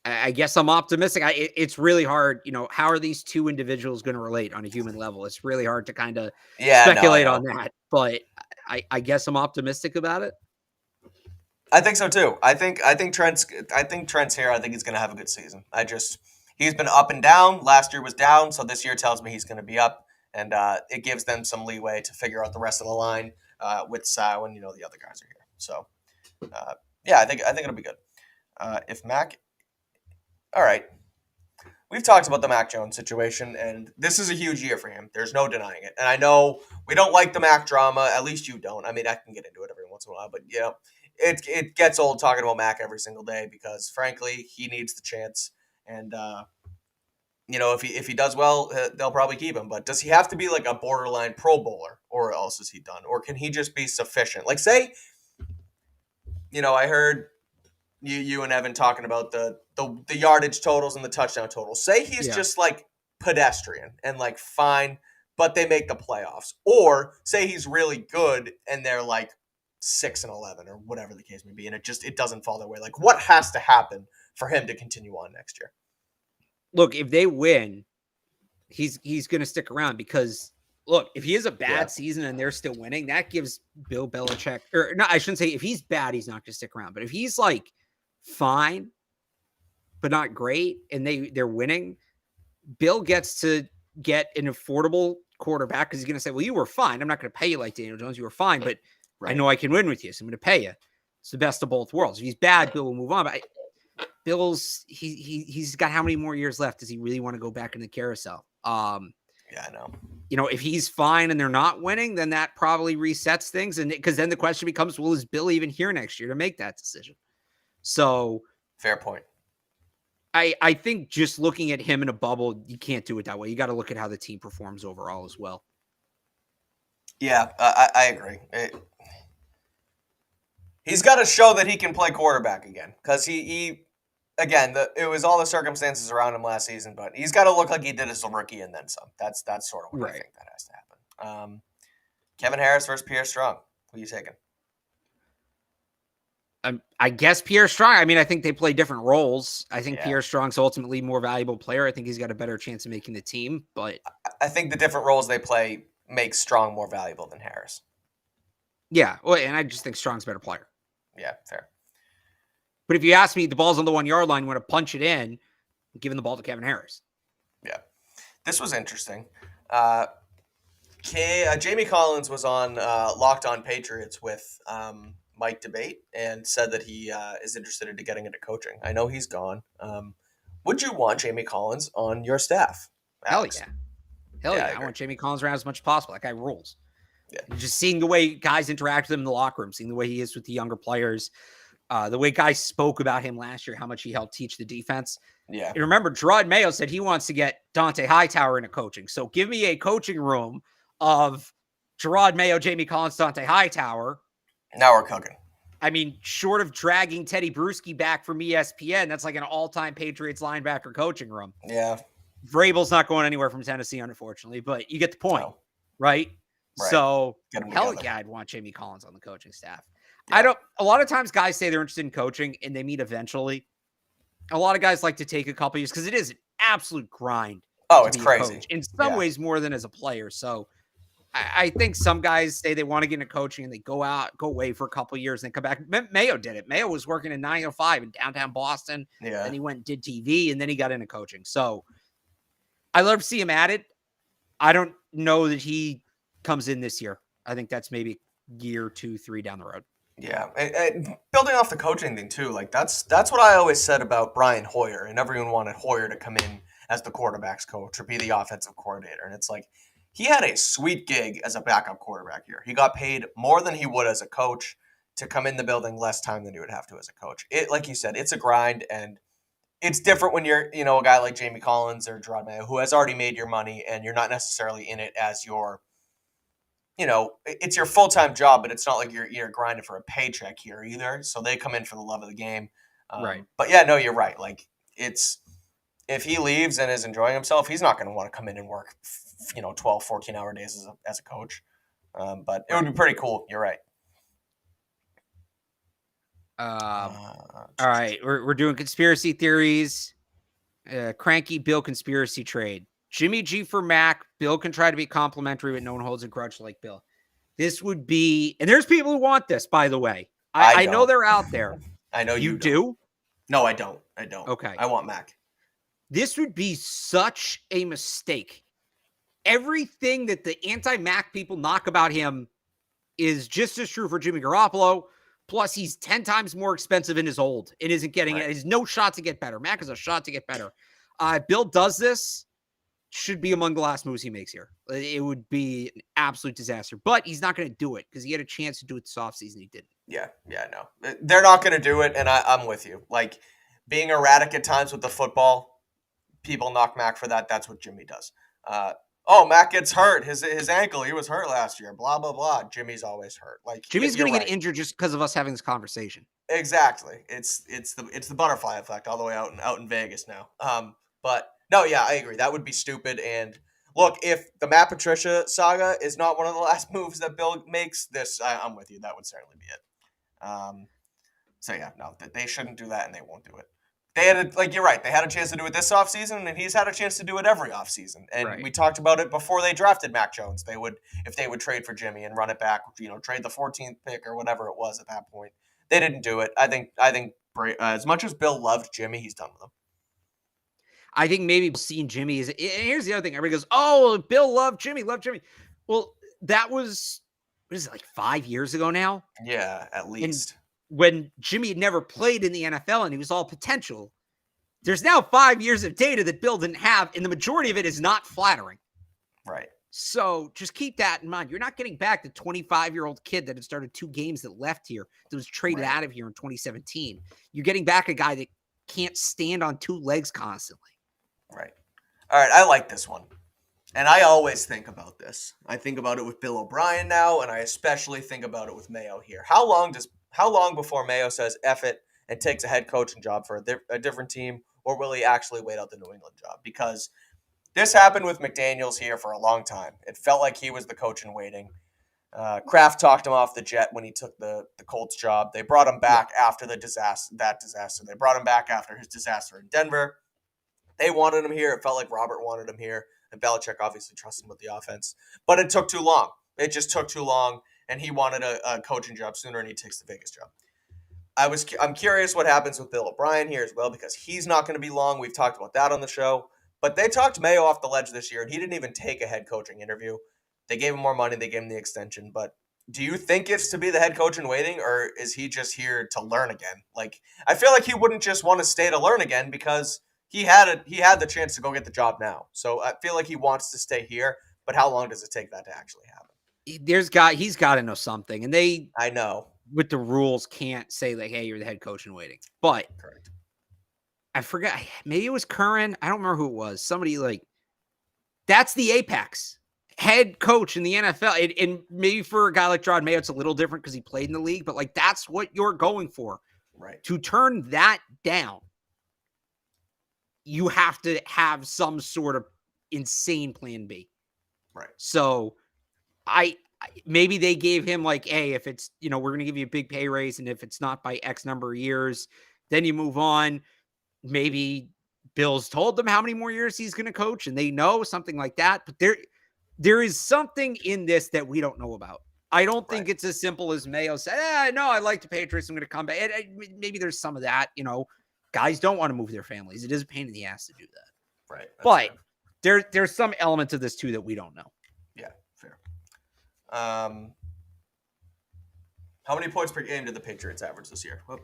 I guess I'm optimistic. It's really hard. How are these two individuals going to relate on a human level? It's really hard to kind of Yeah, no, I speculate know. on that. But I guess I'm optimistic about it. I think so too. I think Trent's here. I think he's going to have a good season. He's been up and down. Last year was down, so this year tells me he's going to be up, and it gives them some leeway to figure out the rest of the line with Sal and the other guys are here. So yeah, I think it'll be good. If Mac, all right. We've talked about the Mac Jones situation, and this is a huge year for him. There's no denying it. And I know we don't like the Mac drama. At least you don't. I mean, I can get into it every once in a while, but it gets old talking about Mac every single day because, frankly, he needs the chance. And if he does well, they'll probably keep him. But does he have to be like a borderline Pro Bowler, or else is he done? Or can he just be sufficient? Like, say, I heard you and Evan talking about the yardage totals and the touchdown totals. Say he's just like pedestrian and like fine, but they make the playoffs. Or say he's really good and they're like 6-11 or whatever the case may be, and it doesn't fall their way. Like, what has to happen for him to continue on next year? Look, if they win, he's going to stick around because look, if he has a bad season and they're still winning, that gives Bill Belichick, or no, I shouldn't say if he's bad, he's not going to stick around. But if he's like fine, but not great, and they're winning, Bill gets to get an affordable quarterback because he's going to say, well, you were fine. I'm not going to pay you like Daniel Jones. You were fine, but I know I can win with you, so I'm going to pay you. It's the best of both worlds. If he's bad, Bill will move on. But Bill's he's got how many more years left? Does he really want to go back in the carousel? Yeah, I know. If he's fine and they're not winning, then that probably resets things. And because then the question becomes, well, is Bill even here next year to make that decision? So fair point. I think just looking at him in a bubble, you can't do it that way. You got to look at how the team performs overall as well. Yeah, I agree. He's got to show that he can play quarterback again because it was all the circumstances around him last season, but he's got to look like he did as a rookie and then some. That's sort of what I think that has to happen. Kevin Harris versus Pierre Strong. Who are you taking? I guess Pierre Strong. I mean, I think they play different roles. I think Pierre Strong's ultimately more valuable player. I think he's got a better chance of making the team, but I think the different roles they play make Strong more valuable than Harris. Yeah, well, and I just think Strong's a better player. Yeah, fair. But if you ask me, the ball's on the 1 yard line, I'm going to punch it in, I'm giving the ball to Kevin Harris. Yeah, this was interesting. Jamie Collins was on Locked On Patriots with Mike Debate and said that he is interested in getting into coaching. I know he's gone. Would you want Jamie Collins on your staff, Alex? Hell yeah. I want Jamie Collins around as much as possible. That guy rules. Yeah. Just seeing the way guys interact with him in the locker room, seeing the way he is with the younger players, the way guys spoke about him last year, how much he helped teach the defense. Yeah. And remember, Gerard Mayo said he wants to get Dante Hightower into coaching. So give me a coaching room of Gerard Mayo, Jamie Collins, Dante Hightower. Now we're cooking. I mean, short of dragging Teddy Bruschi back from ESPN, that's like an all-time Patriots linebacker coaching room. Yeah. Vrabel's not going anywhere from Tennessee, unfortunately, but you get the point, right? So, hell yeah, I'd want Jamie Collins on the coaching staff. Yeah. A lot of times guys say they're interested in coaching and they meet eventually. A lot of guys like to take a couple years because it is an absolute grind. Oh, it's crazy. In some ways more than as a player. So I think some guys say they want to get into coaching and they go away for a couple of years and then come back. Mayo did it. Mayo was working in 905 in downtown Boston. Yeah. Then he went and did TV and then he got into coaching. So I love to see him at it. I don't know that he comes in this year. I think that's maybe year 2, 3 down the road. Yeah. And building off the coaching thing too, like that's what I always said about Brian Hoyer, and everyone wanted Hoyer to come in as the quarterback's coach or be the offensive coordinator. And it's like, he had a sweet gig as a backup quarterback here. He got paid more than he would as a coach to come in the building less time than he would have to as a coach. It, like you said, it's a grind, and it's different when you're, a guy like Jamie Collins or Gerard Mayo who has already made your money and you're not necessarily in it as your it's your full-time job, but it's not like you're grinding for a paycheck here either. So they come in for the love of the game. Right. But yeah, no, you're right. Like if he leaves and is enjoying himself, he's not going to want to come in and work, 12, 14-hour days as a coach. But it would be pretty cool. You're right. All right. We're doing conspiracy theories. Cranky Bill conspiracy trade. Jimmy G for Mac. Bill can try to be complimentary, but no one holds a grudge like Bill. This would be, and there's people who want this, by the way. I know they're out there. I know you do. No, I don't. Okay. I want Mac. This would be such a mistake. Everything that the anti-Mac people knock about him is just as true for Jimmy Garoppolo. Plus, he's 10 times more expensive and is old and isn't getting it. He's no shot to get better. Mac is a shot to get better. Bill does this. Should be among the last moves he makes here. It would be an absolute disaster. But he's not going to do it because he had a chance to do it this offseason. He didn't. Yeah, no. They're not going to do it, and I'm with you. Like, being erratic at times with the football, people knock Mac for that. That's what Jimmy does. Mac gets hurt. His ankle, he was hurt last year. Blah, blah, blah. Jimmy's always hurt. Like, Jimmy's going to get injured just because of us having this conversation. Exactly. It's the butterfly effect all the way out in Vegas now. But no, yeah, I agree. That would be stupid. And look, if the Matt Patricia saga is not one of the last moves that Bill makes, I'm with you. That would certainly be it. So yeah, no, they shouldn't do that, and they won't do it. You're right. They had a chance to do it this offseason, and he's had a chance to do it every offseason. And We talked about it before they drafted Mac Jones. If they would trade for Jimmy and run it back, trade the 14th pick or whatever it was at that point. They didn't do it. I think as much as Bill loved Jimmy, he's done with him. I think maybe seeing Jimmy is. Here's the other thing. Everybody goes, "Oh, Bill loved Jimmy. Well, that was, what is it, like 5 years ago now? Yeah, at least. And when Jimmy had never played in the NFL and he was all potential, there's now 5 years of data that Bill didn't have, and the majority of it is not flattering. Right. So just keep that in mind. You're not getting back the 25-year-old kid that had started 2 games that left here, that was traded out of here in 2017. You're getting back a guy that can't stand on 2 legs constantly. Right. All right, I like this one. And I always think about this. I think about it with Bill O'Brien now, and I especially think about it with Mayo here. How long before Mayo says F it and takes a head coaching job for a different team, or will he actually wait out the New England job? Because this happened with McDaniels here for a long time. It felt like he was the coach in waiting. Kraft talked him off the jet when he took the Colts job. They brought him back after that disaster. They brought him back after his disaster in Denver. They wanted him here. It felt like Robert wanted him here. And Belichick obviously trusted him with the offense. But it took too long. It just took too long, and he wanted a coaching job sooner, and he takes the Vegas job. I'm curious what happens with Bill O'Brien here as well, because he's not going to be long. We've talked about that on the show. But they talked Mayo off the ledge this year, and he didn't even take a head coaching interview. They gave him more money. They gave him the extension. But do you think it's to be the head coach in waiting, or is he just here to learn again? Like, I feel like he wouldn't just want to stay to learn again, because he had the chance to go get the job now. So I feel like he wants to stay here, but how long does it take that to actually happen? He's got to know something. And I know, with the rules, can't say like, hey, you're the head coach in waiting. But correct. I forgot. Maybe it was Curran. I don't remember who it was. Somebody that's the apex. Head coach in the NFL. And maybe for a guy like Gerard Mayo, it's a little different because he played in the league, but that's what you're going for. Right. To turn that down, you have to have some sort of insane plan B. Right. So maybe they gave him hey, if it's, we're going to give you a big pay raise, and if it's not by X number of years, then you move on. Maybe Bill's told them how many more years he's going to coach, and they know something like that. But there is something in this that we don't know about. I don't think it's as simple as Mayo said, no, I like the Patriots, I'm going to come back. Maybe there's some of that, Guys don't want to move their families. It is a pain in the ass to do that. Right. But there's some element to this too that we don't know. Yeah, fair. How many points per game did the Patriots average this year? Hang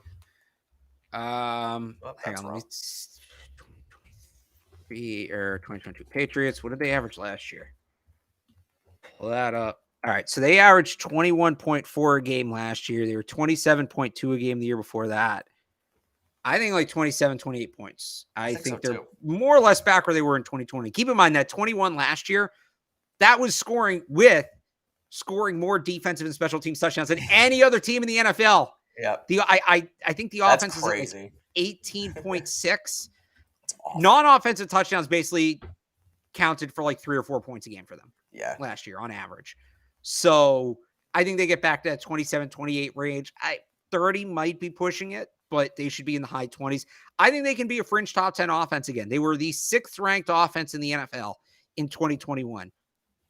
on, let me 2022 Patriots. What did they average last year? Pull that up. All right, so they averaged 21.4 a game last year. They were 27.2 a game the year before that. I think 27, 28 points. I think they're more or less back where they were in 2020. Keep in mind that 21 last year, that was scoring with scoring more defensive and special teams touchdowns than any other team in the NFL. Yeah. I think the offense is like 18.6. Non-offensive touchdowns basically counted for like 3 or 4 points a game for them. Yeah. Last year on average. So I think they get back to that 27, 28 range. 30 might be pushing it, but they should be in the high 20s. I think they can be a fringe top 10 offense again. They were the 6th ranked offense in the NFL in 2021.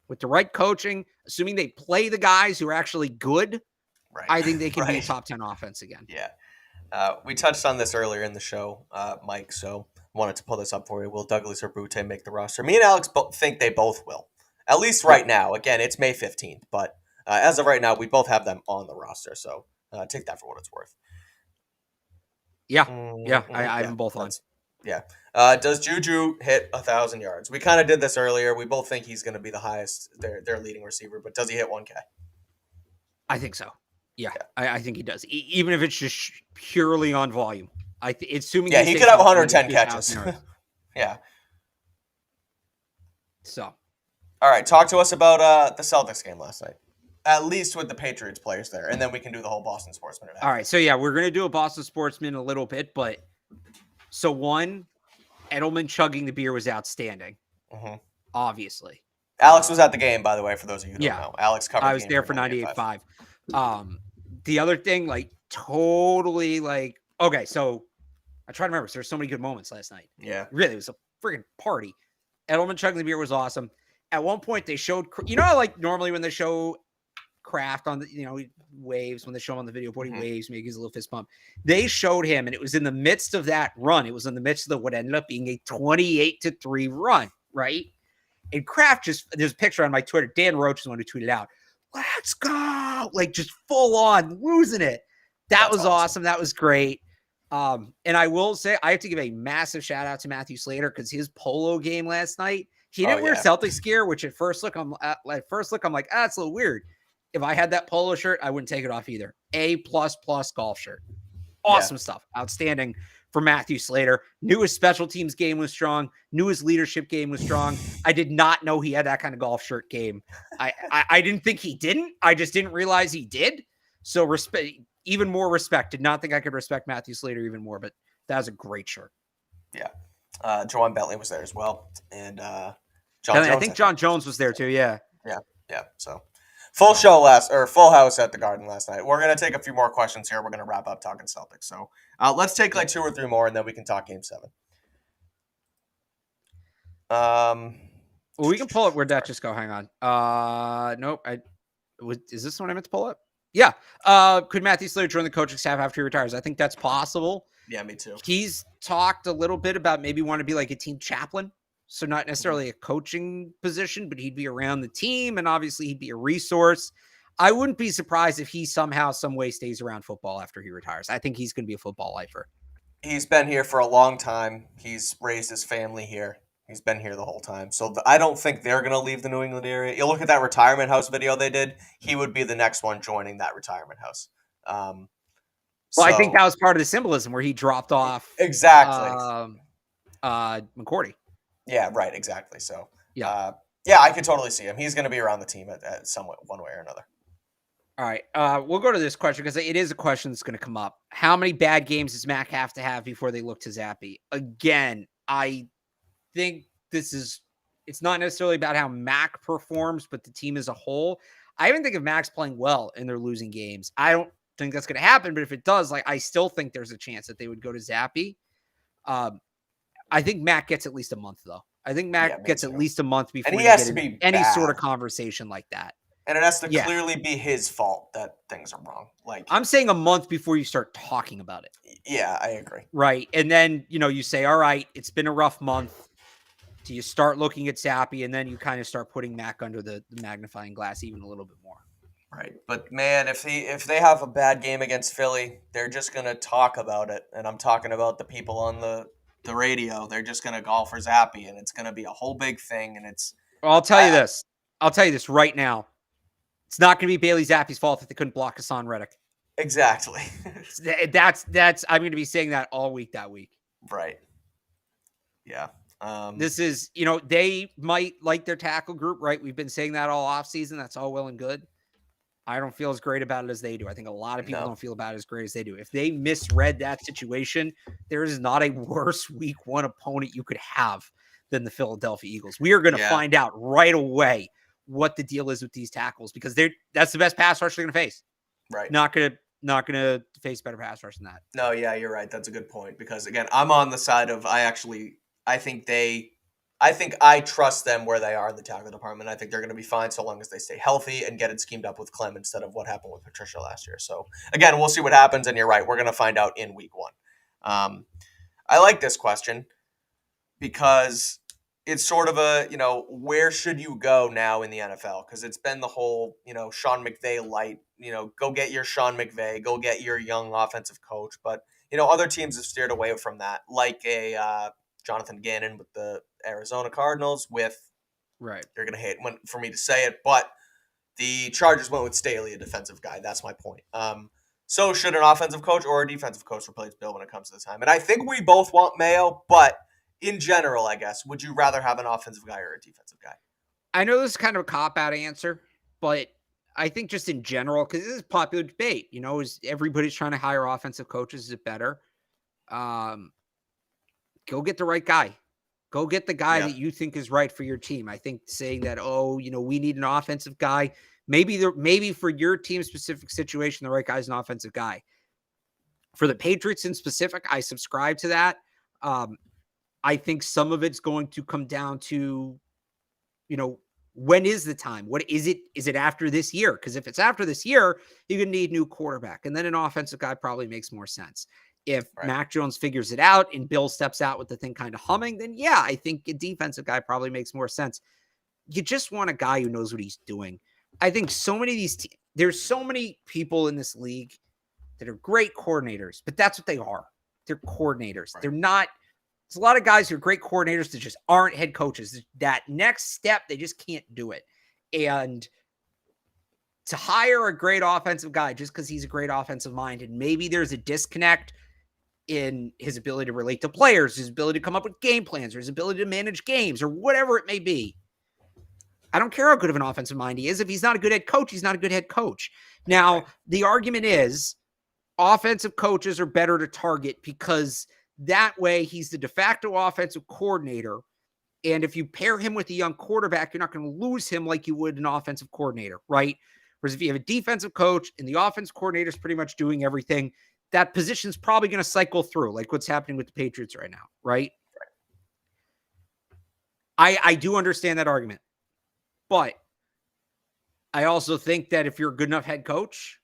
With the right coaching, assuming they play the guys who are actually good, right. I think they can be a top 10 offense again. Yeah. We touched on this earlier in the show, Mike, so wanted to pull this up for you. Will Douglas or Butte make the roster? Me and Alex think they both will. At least right now. Again, it's May 15th, but as of right now, we both have them on the roster, so take that for what it's worth. Yeah, I have them both on. Yeah. Does Juju hit 1,000 yards? We kind of did this earlier. We both think he's going to be the highest, their leading receiver, but does he hit 1K? I think so. Yeah. I think he does. Even if it's just purely on volume. Assuming he could have 110 catches. Yeah. So. All right, talk to us about the Celtics game last night. At least with the Patriots players there, and then we can do the whole Boston Sportsman. All right, so we're going to do a Boston Sportsman in a little bit, but so one, Edelman chugging the beer was outstanding, obviously. Alex was at the game, by the way, for those of you who don't know. Alex covered. I was there for 98.5. The other thing, totally, okay, so I try to remember. There's so many good moments last night. Yeah, really, it was a freaking party. Edelman chugging the beer was awesome. At one point, they showed, how, normally when they show Kraft on the, he waves when they show him on the video board, he waves, maybe gives a little fist pump. They showed him, and it was in the midst of that run. It was in the midst of what ended up being a 28-3 run, right? And Kraft there's a picture on my Twitter. Dan Roach is the one who tweeted out, "Let's go!" Just full on losing it. That was awesome. That was great. And I will say, I have to give a massive shout out to Matthew Slater because his polo game last night. He didn't wear Celtics gear, which at first look, I'm like, it's a little weird. If I had that polo shirt, I wouldn't take it off either. A++ golf shirt. Awesome stuff. Outstanding for Matthew Slater. Knew his special teams game was strong. Knew his leadership game was strong. I did not know he had that kind of golf shirt game. I didn't think he didn't. I just didn't realize he did. So respect, even more respect. Did not think I could respect Matthew Slater even more, but that was a great shirt. Yeah. Joanne Bentley was there as well. And I think John Jones was there too. Yeah. Yeah. So full house at the Garden last night. We're going to take a few more questions here. We're going to wrap up talking Celtics. So let's take 2 or 3 more, and then we can talk Game 7. Well, we can pull it. Where'd that just go? Hang on. Nope. Is this the one I meant to pull up? Yeah. Could Matthew Slater join the coaching staff after he retires? I think that's possible. Yeah, me too. He's talked a little bit about maybe want to be like a team chaplain. So not necessarily a coaching position, but he'd be around the team, and obviously he'd be a resource. I wouldn't be surprised if he somehow, some way stays around football after he retires. I think he's going to be a football lifer. He's been here for a long time. He's raised his family here. He's been here the whole time. So I don't think they're going to leave the New England area. You look at that retirement house video they did, he would be the next one joining that retirement house. I think that was part of the symbolism where he dropped off. Exactly. McCourty. Yeah, right, exactly. So, I could totally see him. He's going to be around the team at somewhat one way or another. All right, we'll go to this question because it is a question that's going to come up. How many bad games does Mac have to have before they look to Zappy? Again, I think it's not necessarily about how Mac performs, but the team as a whole. I even think if Mac's playing well and they're losing games, I don't think that's going to happen. But if it does, I still think there's a chance that they would go to Zappy. I think Mac gets at least a month, though. I think Mac gets at least a month before he has to be any sort of conversation like that. And it has to clearly be his fault that things are wrong. I'm saying a month before you start talking about it. Yeah, I agree. Right. And then, you say, all right, it's been a rough month. Do you start looking at Zappy, and then you kind of start putting Mac under the magnifying glass even a little bit more. Right. But, man, if they have a bad game against Philly, they're just going to talk about it. And I'm talking about the people on the radio. They're just going to call for Zappy, and it's going to be a whole big thing. And Well, I'll tell you this. I'll tell you this right now. It's not going to be Bailey Zappi's fault that they couldn't block Hassan Reddick. Exactly. That's I'm going to be saying that all week that week. Right. Yeah. This is, they might like their tackle group, right? We've been saying that all offseason. That's all well and good. I don't feel as great about it as they do. I think a lot of people don't feel about it as great as they do. If they misread that situation, there is not a worse week 1 opponent you could have than the Philadelphia Eagles. We are going to find out right away what the deal is with these tackles, because that's the best pass rush they're going to face. Right. Not going to face better pass rush than that. No, yeah, you're right. That's a good point, because again, I'm on the side of I think I trust them where they are in the tackle department. I think they're going to be fine so long as they stay healthy and get it schemed up with Clem instead of what happened with Patricia last year. So again, we'll see what happens. And you're right. We're going to find out in week 1. I like this question because it's sort of a, where should you go now in the NFL? Because it's been the whole, Sean McVay light, go get your Sean McVay, go get your young offensive coach. But, other teams have steered away from that, like a Jonathan Gannon with the Arizona Cardinals with, right. You're going to hate for me to say it, but the Chargers went with Staley, a defensive guy. That's my point. So should an offensive coach or a defensive coach replace Bill when it comes to the time? And I think we both want Mayo, but in general, I guess, would you rather have an offensive guy or a defensive guy? I know this is kind of a cop-out answer, but I think just in general, because this is a popular debate, is everybody's trying to hire offensive coaches. Is it better? Go get the right guy. Go get the guy that you think is right for your team. I think saying that, we need an offensive guy. Maybe for your team specific situation, the right guy is an offensive guy. For the Patriots in specific, I subscribe to that. I think some of it's going to come down to, when is the time? What is it? Is it after this year? Because if it's after this year, you're going to need a new quarterback. And then an offensive guy probably makes more sense. If Mac Jones figures it out and Bill steps out with the thing kind of humming, then I think a defensive guy probably makes more sense. You just want a guy who knows what he's doing. I think so many of these there's so many people in this league that are great coordinators, but that's what they are. They're coordinators. Right. They're not. There's a lot of guys who are great coordinators that just aren't head coaches. That next step, they just can't do it. And to hire a great offensive guy just because he's a great offensive mind, and maybe there's a disconnect in his ability to relate to players, his ability to come up with game plans, or his ability to manage games, or whatever it may be. I don't care how good of an offensive mind he is. If he's not a good head coach, he's not a good head coach. Now, the argument is offensive coaches are better to target because that way he's the de facto offensive coordinator. And if you pair him with a young quarterback, you're not going to lose him like you would an offensive coordinator, right? Whereas if you have a defensive coach and the offensive coordinator is pretty much doing everything, that position's probably going to cycle through, like what's happening with the Patriots right now, right? I do understand that argument. But I also think that if you're a good enough head coach,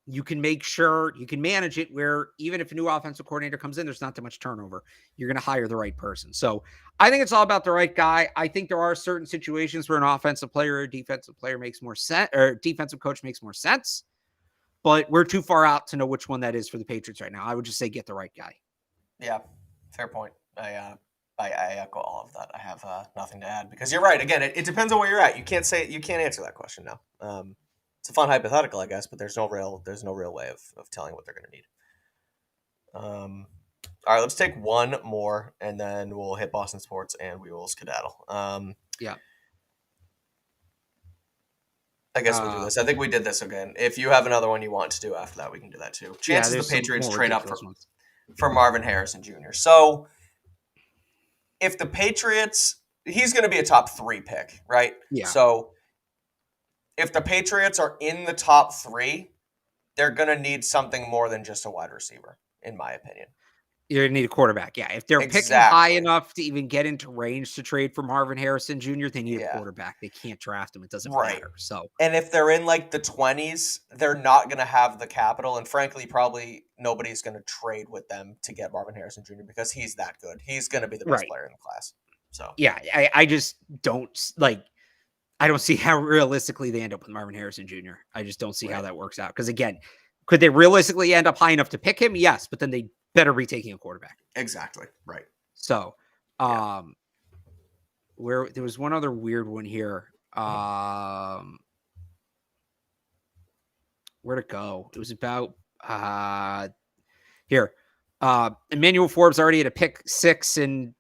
you can make sure you can manage it where even if a new offensive coordinator comes in, there's not that much turnover. You're going to hire the right person. So I think it's all about the right guy. I think there are certain situations where an offensive player or a defensive player makes more sense, or defensive coach makes more sense. But we're too far out to know which one that is for the Patriots right now. I would just say get the right guy. Yeah, fair point. I echo all of that. I have nothing to add because you're right. Again, it depends on where you're at. You can't answer that question now. It's a fun hypothetical, I guess, but there's no real way of telling what they're going to need. All right, let's take one more, and then we'll hit Boston sports, and we will skedaddle. Yeah. I guess we'll do this. I think we did this again. If you have another one you want to do after that, we can do that too. Chances the Patriots trade up for Marvin Harrison Jr. So if the Patriots, he's going to be a top 3 pick, right? Yeah. So if the Patriots are in the top 3, they're going to need something more than just a wide receiver, in my opinion. You're going to need a quarterback. Yeah. If they're picking high enough to even get into range to trade for Marvin Harrison Jr., they need a quarterback. They can't draft him. It doesn't matter. So, and if they're in like the 20s, they're not going to have the capital. And frankly, probably nobody's going to trade with them to get Marvin Harrison Jr. because he's that good. He's going to be the best player in the class. So, yeah, I just don't I don't see how realistically they end up with Marvin Harrison Jr. I just don't see how that works out. Because again, could they realistically end up high enough to pick him? Yes, but then they better be taking a quarterback. Exactly. Right. So, where there was one other weird one here. Where'd it go? It was about here. Emmanuel Forbes already had a pick 6 in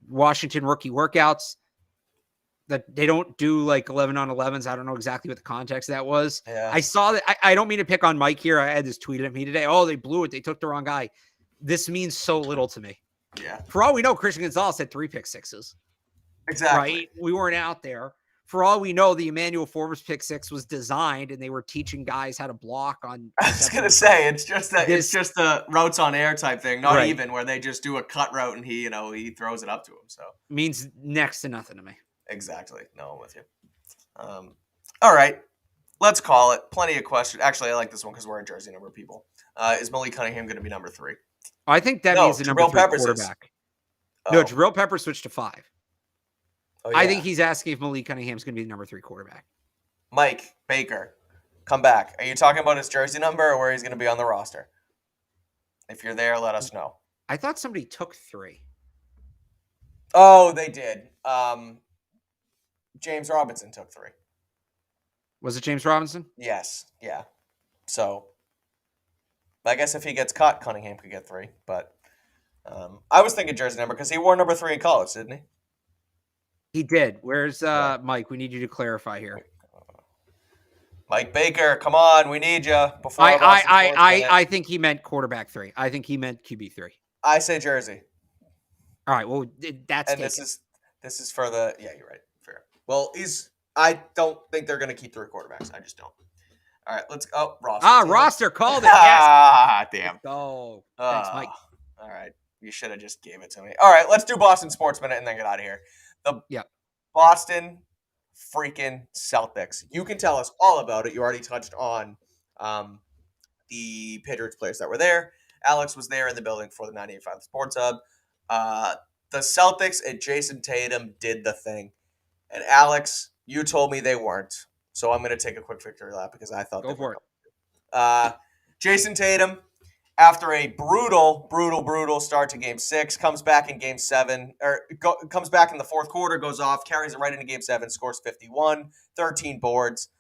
Washington rookie workouts. that they don't do like 11 on 11s. I don't know exactly what the context of that was. Yeah. I saw that. I don't mean to pick on Mike here. I had this tweet at me today. Oh, they blew it. They took the wrong guy. This means so little to me. Yeah. For all we know, Christian Gonzalez had 3 pick sixes. Exactly. Right? We weren't out there. For all we know, the Emmanuel Forbes pick 6 was designed, and they were teaching guys how to block on. I was gonna say it's just the routes on air type thing, not right. Even where they just do a cut route and he throws it up to him. So means next to nothing to me. Exactly. No, I'm with you. All right, let's call it. Plenty of questions. Actually, I like this one because we're a jersey number of people. Is Malik Cunningham going to be number 3? I think that means the number 3 quarterback. No, Jabril Peppers switched to 5. Oh, yeah. I think he's asking if Malik Cunningham's going to be the number 3 quarterback. Mike Baker, come back. Are you talking about his jersey number or where he's going to be on the roster? If you're there, let us know. I thought somebody took 3. Oh, they did. James Robinson took 3. Was it James Robinson? Yes. Yeah. So, I guess if he gets cut, Cunningham could get 3. But I was thinking jersey number because he wore number 3 in college, didn't he? He did. Where's Mike? We need you to clarify here. Mike Baker, come on, we need you. Before I think he meant quarterback 3. I think he meant QB 3. I say jersey. All right. Well, that's and taken. This is for the you're right. Fair. Well, I don't think they're going to keep 3 quarterbacks. I just don't. All right, let's go. Roster. Roster called it. Yes. Damn. Oh, thanks, Mike. All right, you should have just gave it to me. All right, let's do Boston Sports Minute and then get out of here. Boston freaking Celtics. You can tell us all about it. You already touched on the Patriots players that were there. Alex was there in the building for the 98.5 Sports Hub. The Celtics and Jason Tatum did the thing. And Alex, you told me they weren't. So I'm going to take a quick victory lap because I thought Go for it. Jason Tatum, after a brutal start to Game 6, comes back in Game 7, comes back in the fourth quarter, goes off, carries it right into Game 7, scores 51, 13 boards,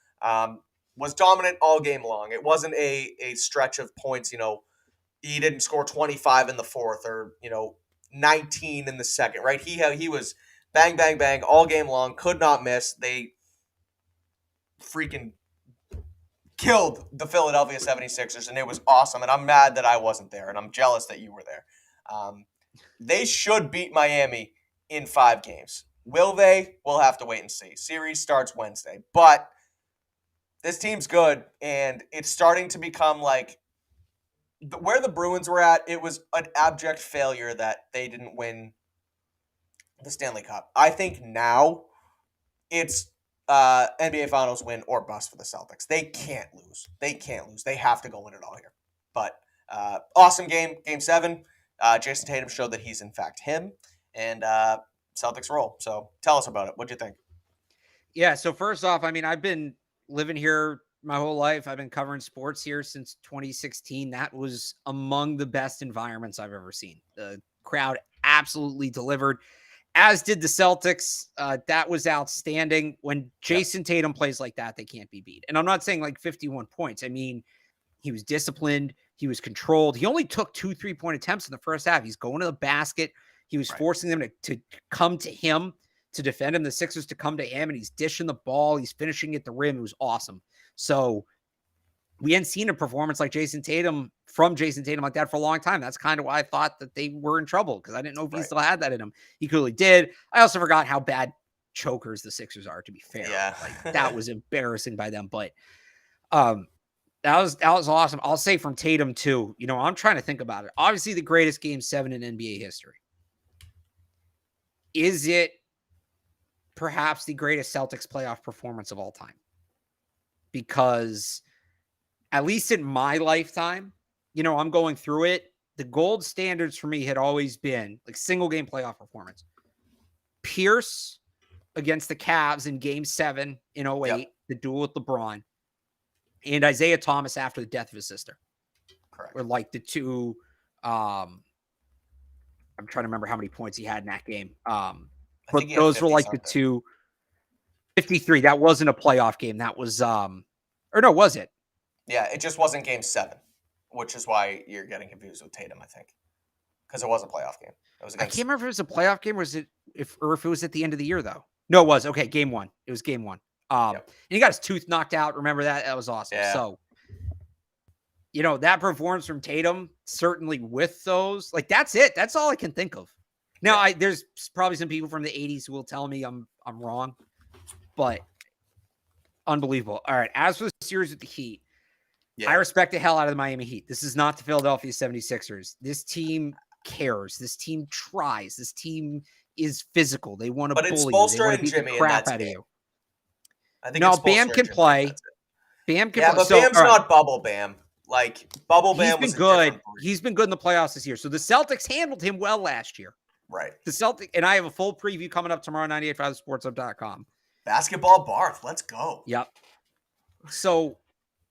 was dominant all game long. It wasn't a stretch of points, he didn't score 25 in the fourth or, 19 in the second, right? He was bang, bang, bang all game long, could not miss. They freaking killed the Philadelphia 76ers, and it was awesome, and I'm mad that I wasn't there, and I'm jealous that you were there. They should beat Miami in 5 games. Will they? We'll have to wait and see. Series starts Wednesday, but this team's good, and it's starting to become like where the Bruins were at. It was an abject failure that they didn't win the Stanley Cup. I think now it's NBA Finals win or bust for the Celtics. They can't lose. They have to go win it all here. But awesome game, Game 7. Jason Tatum showed that he's in fact him, and Celtics roll. So tell us about it. What'd you think? Yeah, so first off, I've been living here my whole life. I've been covering sports here since 2016. That was among the best environments I've ever seen. The crowd absolutely delivered. As did the Celtics. That was outstanding. When Jason Tatum plays like that, they can't be beat. And I'm not saying like 51 points. He was disciplined. He was controlled. He only took 2 3-point attempts in the first half. He's going to the basket. He was forcing them to come to him, to defend him, the Sixers to come to him, and he's dishing the ball. He's finishing at the rim. It was awesome. So we hadn't seen a performance like Jason Tatum like that for a long time. That's kind of why I thought that they were in trouble, because I didn't know if he still had that in him. He clearly did. I also forgot how bad chokers the Sixers are, to be fair. Yeah. That was embarrassing by them. But that was awesome. I'll say from Tatum too. I'm trying to think about it. Obviously the greatest Game 7 in NBA history. Is it perhaps the greatest Celtics playoff performance of all time? Because at least in my lifetime, I'm going through it. The gold standards for me had always been like single game playoff performance. Pierce against the Cavs in Game 7 in 08, the duel with LeBron, and Isaiah Thomas after the death of his sister. Correct. Were like the two. I'm trying to remember how many points he had in that game. But those were like the two. 53. That wasn't a playoff game. That was or no, was it? Yeah, it just wasn't Game 7, which is why you're getting confused with Tatum, I think, because it was a playoff game. It was I can't remember if it was a playoff game or if it was at the end of the year though. No, it was. Okay, game one. It was game one. And he got his tooth knocked out. Remember that? That was awesome. Yeah. So, that performance from Tatum, certainly with those, like, that's it. That's all I can think of. Now, there's probably some people from the 80s who will tell me I'm wrong, but unbelievable. All right, as for the series with the Heat, I respect the hell out of the Miami Heat. This is not the Philadelphia 76ers. This team cares. This team tries. This team is physical. They want to bully you. They want to beat the crap out of you. I think Bam can play. Bam can play. Yeah, but Bam's not bubble Bam. Like, bubble Bam was good. He's been good in the playoffs this year. So the Celtics handled him well last year. Right. The Celtics, and I have a full preview coming up tomorrow, 985sportshub.com. Basketball Barth. Let's go. Yep. So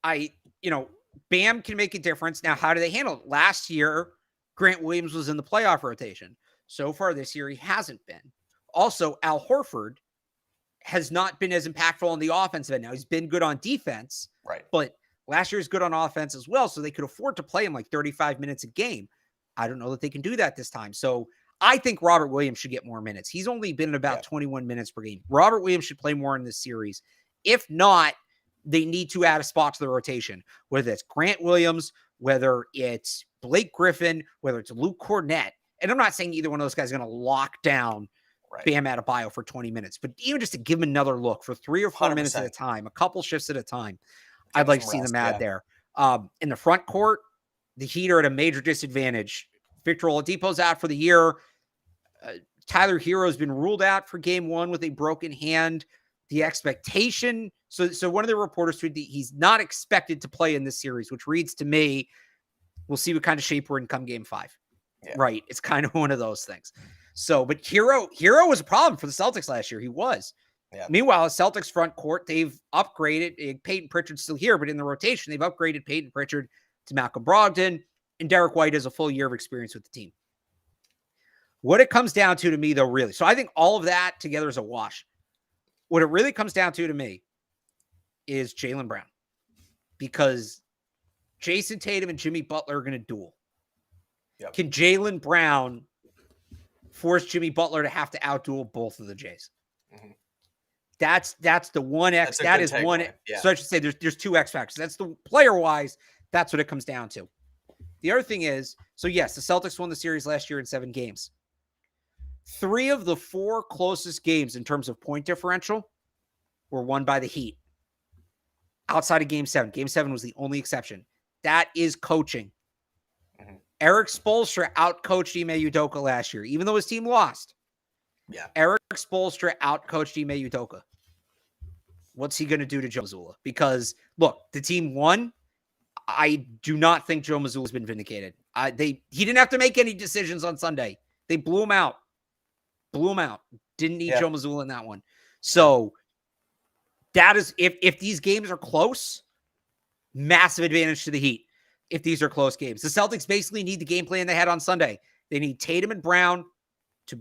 Bam can make a difference. Now, how do they handle it? Last year, Grant Williams was in the playoff rotation. So far this year, he hasn't been. Also, Al Horford has not been as impactful on the offensive end. Now, he's been good on defense. Right. But last year is good on offense as well, so they could afford to play him like 35 minutes a game. I don't know that they can do that this time. So I think Robert Williams should get more minutes. He's only been in about 21 minutes per game. Robert Williams should play more in this series. If not, they need to add a spot to the rotation, whether it's Grant Williams, whether it's Blake Griffin, whether it's Luke Cornett. And I'm not saying either one of those guys is going to lock down Bam Adebayo for 20 minutes, but even just to give him another look for 3 or 4 100%. minutes at a time, a couple shifts at a time, I'd like to see them add there. In the front court, the Heat are at a major disadvantage. Victor Oladipo's out for the year. Tyler Hero's been ruled out for game one with a broken hand. The expectation, so one of the reporters tweeted he's not expected to play in this series, which reads to me, we'll see what kind of shape we're in come game 5. Yeah. Right. It's kind of one of those things. So, but Hero was a problem for the Celtics last year. He was. Yeah. Meanwhile, the Celtics front court, they've upgraded. Peyton Pritchard's still here, but in the rotation, they've upgraded Peyton Pritchard to Malcolm Brogdon, and Derek White has a full year of experience with the team. What it comes down to me, though, really, so I think all of that together is a wash. What it really comes down to me is Jaylen Brown, because Jason Tatum and Jimmy Butler are going to duel. Yep. Can Jaylen Brown force Jimmy Butler to have to outduel both of the Jays? Mm-hmm. That's the one X. That is one. Yeah. So I should say there's 2 X factors. That's the player wise. That's what it comes down to. The other thing is, so yes, the Celtics won the series last year in 7 games. 3 of the 4 closest games in terms of point differential were won by the Heat. Outside of Game 7. Game 7 was the only exception. That is coaching. Mm-hmm. Eric Spoelstra outcoached Ime Udoka last year, even though his team lost. Yeah. Eric Spoelstra outcoached Ime Udoka. What's he going to do to Joe Mazzulla? Because, look, the team won. I do not think Joe Mazzulla's been vindicated. He didn't have to make any decisions on Sunday. They blew him out. Didn't need Joe Mazzulla in that one. So that is, if these games are close, massive advantage to the Heat. If these are close games, the Celtics basically need the game plan they had on Sunday. They need Tatum and Brown to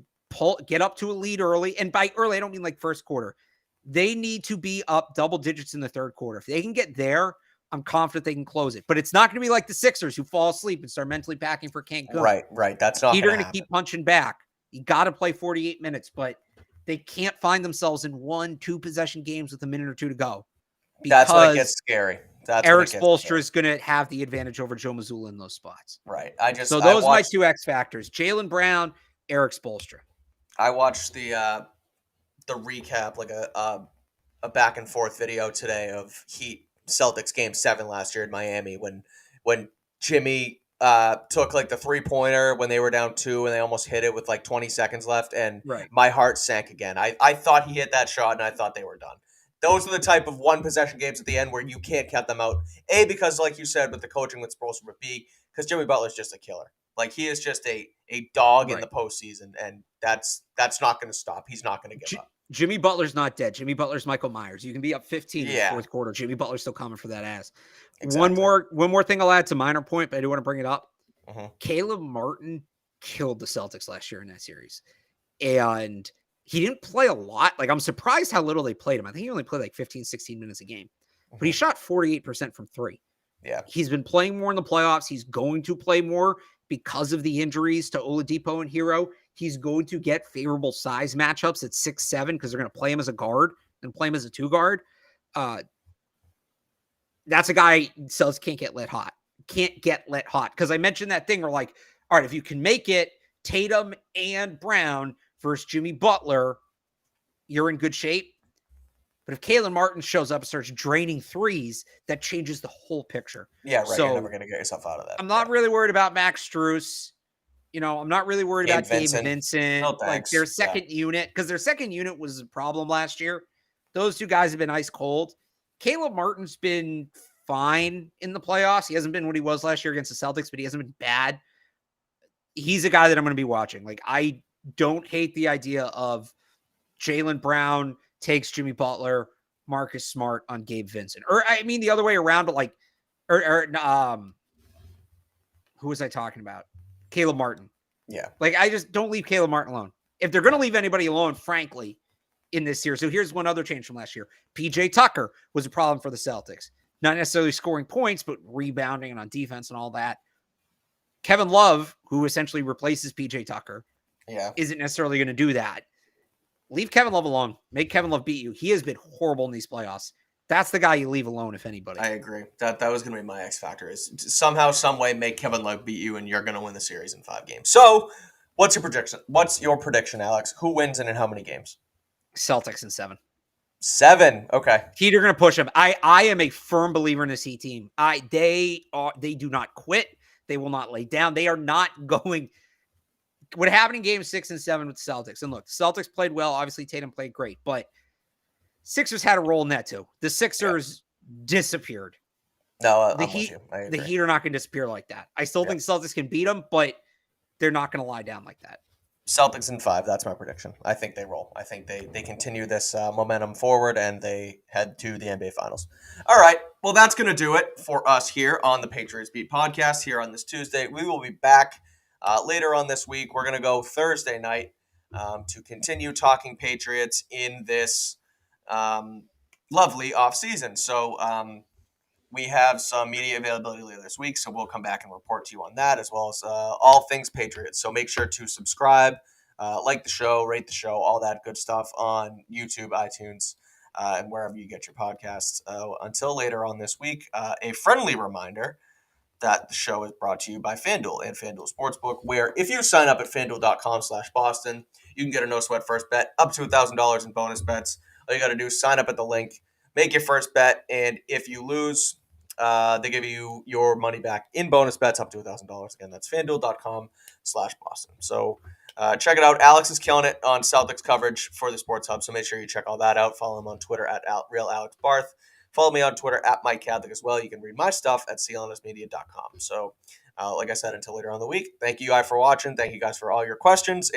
get up to a lead early. And by early, I don't mean like first quarter. They need to be up double digits in the third quarter. If they can get there, I'm confident they can close it. But it's not going to be like the Sixers who fall asleep and start mentally packing for Cancun. Right. That's not. They're going to keep punching back. You got to play 48 minutes, but they can't find themselves in 1-2 possession games with a minute or 2 to go. That's when it gets scary. Eric Spoelstra is going to have the advantage over Joe Mazzulla in those spots. Right. So those are my 2 X factors: Jaylen Brown, Eric Spoelstra. I watched the recap, like a back and forth video today of Heat Celtics game 7 last year in Miami when Jimmy took like the 3-pointer when they were down 2 and they almost hit it with like 20 seconds left, and my heart sank again. I thought he hit that shot and I thought they were done. Those are the type of 1 possession games at the end where you can't cut them out. A, because like you said with the coaching with Spoelstra, but B, because Jimmy Butler's just a killer. Like, he is just a dog in the postseason, and that's not going to stop. He's not going to give up. Jimmy Butler's not dead. Jimmy Butler's Michael Myers. You can be up 15 in the fourth quarter. Jimmy Butler's still coming for that ass. Exactly. One more thing I'll add to minor point, but I do want to bring it up. Uh-huh. Caleb Martin killed the Celtics last year in that series. And he didn't play a lot. Like, I'm surprised how little they played him. I think he only played like 15, 16 minutes a game. Uh-huh. But he shot 48% from 3. Yeah. He's been playing more in the playoffs. He's going to play more because of the injuries to Oladipo and Hero. he's going to get favorable size matchups at 6'7" because they're going to play him as a guard and play him as a 2 guard. That's a guy Celtics can't get let hot. Because I mentioned that thing where like, all right, if you can make it Tatum and Brown versus Jimmy Butler, you're in good shape. But if Kalen Martin shows up and starts draining threes, that changes the whole picture. Yeah, right. So, you're never going to get yourself out of that. I'm not really worried about Max Strus. I'm not really worried about Gabe Vincent. No, like their second unit, because their second unit was a problem last year. Those two guys have been ice cold. Caleb Martin's been fine in the playoffs. He hasn't been what he was last year against the Celtics, but he hasn't been bad. He's a guy that I'm going to be watching. Like, I don't hate the idea of Jaylen Brown takes Jimmy Butler, Marcus Smart on Gabe Vincent. Or, I mean, the other way around, but like, who was I talking about? Caleb Martin. Yeah. Like, I just don't leave Caleb Martin alone. If they're going to leave anybody alone, frankly, in this series. So here's one other change from last year. PJ Tucker was a problem for the Celtics. Not necessarily scoring points, but rebounding and on defense and all that. Kevin Love, who essentially replaces PJ Tucker, isn't necessarily going to do that. Leave Kevin Love alone. Make Kevin Love beat you. He has been horrible in these playoffs. That's the guy you leave alone, if anybody. I agree. That was going to be my X factor, is somehow, some way, make Kevin Love beat you, and you're going to win the series in 5 games. So, what's your prediction? Alex? Who wins and in how many games? Celtics in 7. 7. Okay. Heat are going to push them. I am a firm believer in this Heat team. They do not quit. They will not lay down. They are not going. What happened in games 6 and 7 with the Celtics? And look, the Celtics played well. Obviously, Tatum played great, but Sixers had a role in that too. The Sixers disappeared. No, the Heat are not going to disappear like that. I still think the Celtics can beat them, but they're not going to lie down like that. Celtics in 5. That's my prediction. I think they roll. I think they continue this momentum forward, and they head to the NBA Finals. All right. Well, that's going to do it for us here on the Patriots Beat Podcast here on this Tuesday. We will be back later on this week. We're going to go Thursday night to continue talking Patriots in this lovely offseason. So we have some media availability later this week, so we'll come back and report to you on that, as well as all things Patriots. So make sure to subscribe, like the show, rate the show, all that good stuff on YouTube, iTunes, and wherever you get your podcasts. Until later on this week, a friendly reminder that the show is brought to you by FanDuel and FanDuel Sportsbook, where if you sign up at FanDuel.com/Boston, you can get a no-sweat first bet up to $1,000 in bonus bets. All you got to do is sign up at the link, make your first bet, and if you lose, they give you your money back in bonus bets up to $1,000. Again, that's FanDuel.com/Boston. So check it out. Alex is killing it on Celtics coverage for the Sports Hub, so make sure you check all that out. Follow him on Twitter at Real Alex Barth. Follow me on Twitter at Mike Kadlick as well. You can read my stuff at CLNSmedia.com. So like I said, until later on in the week, thank you guys for watching. Thank you guys for all your questions.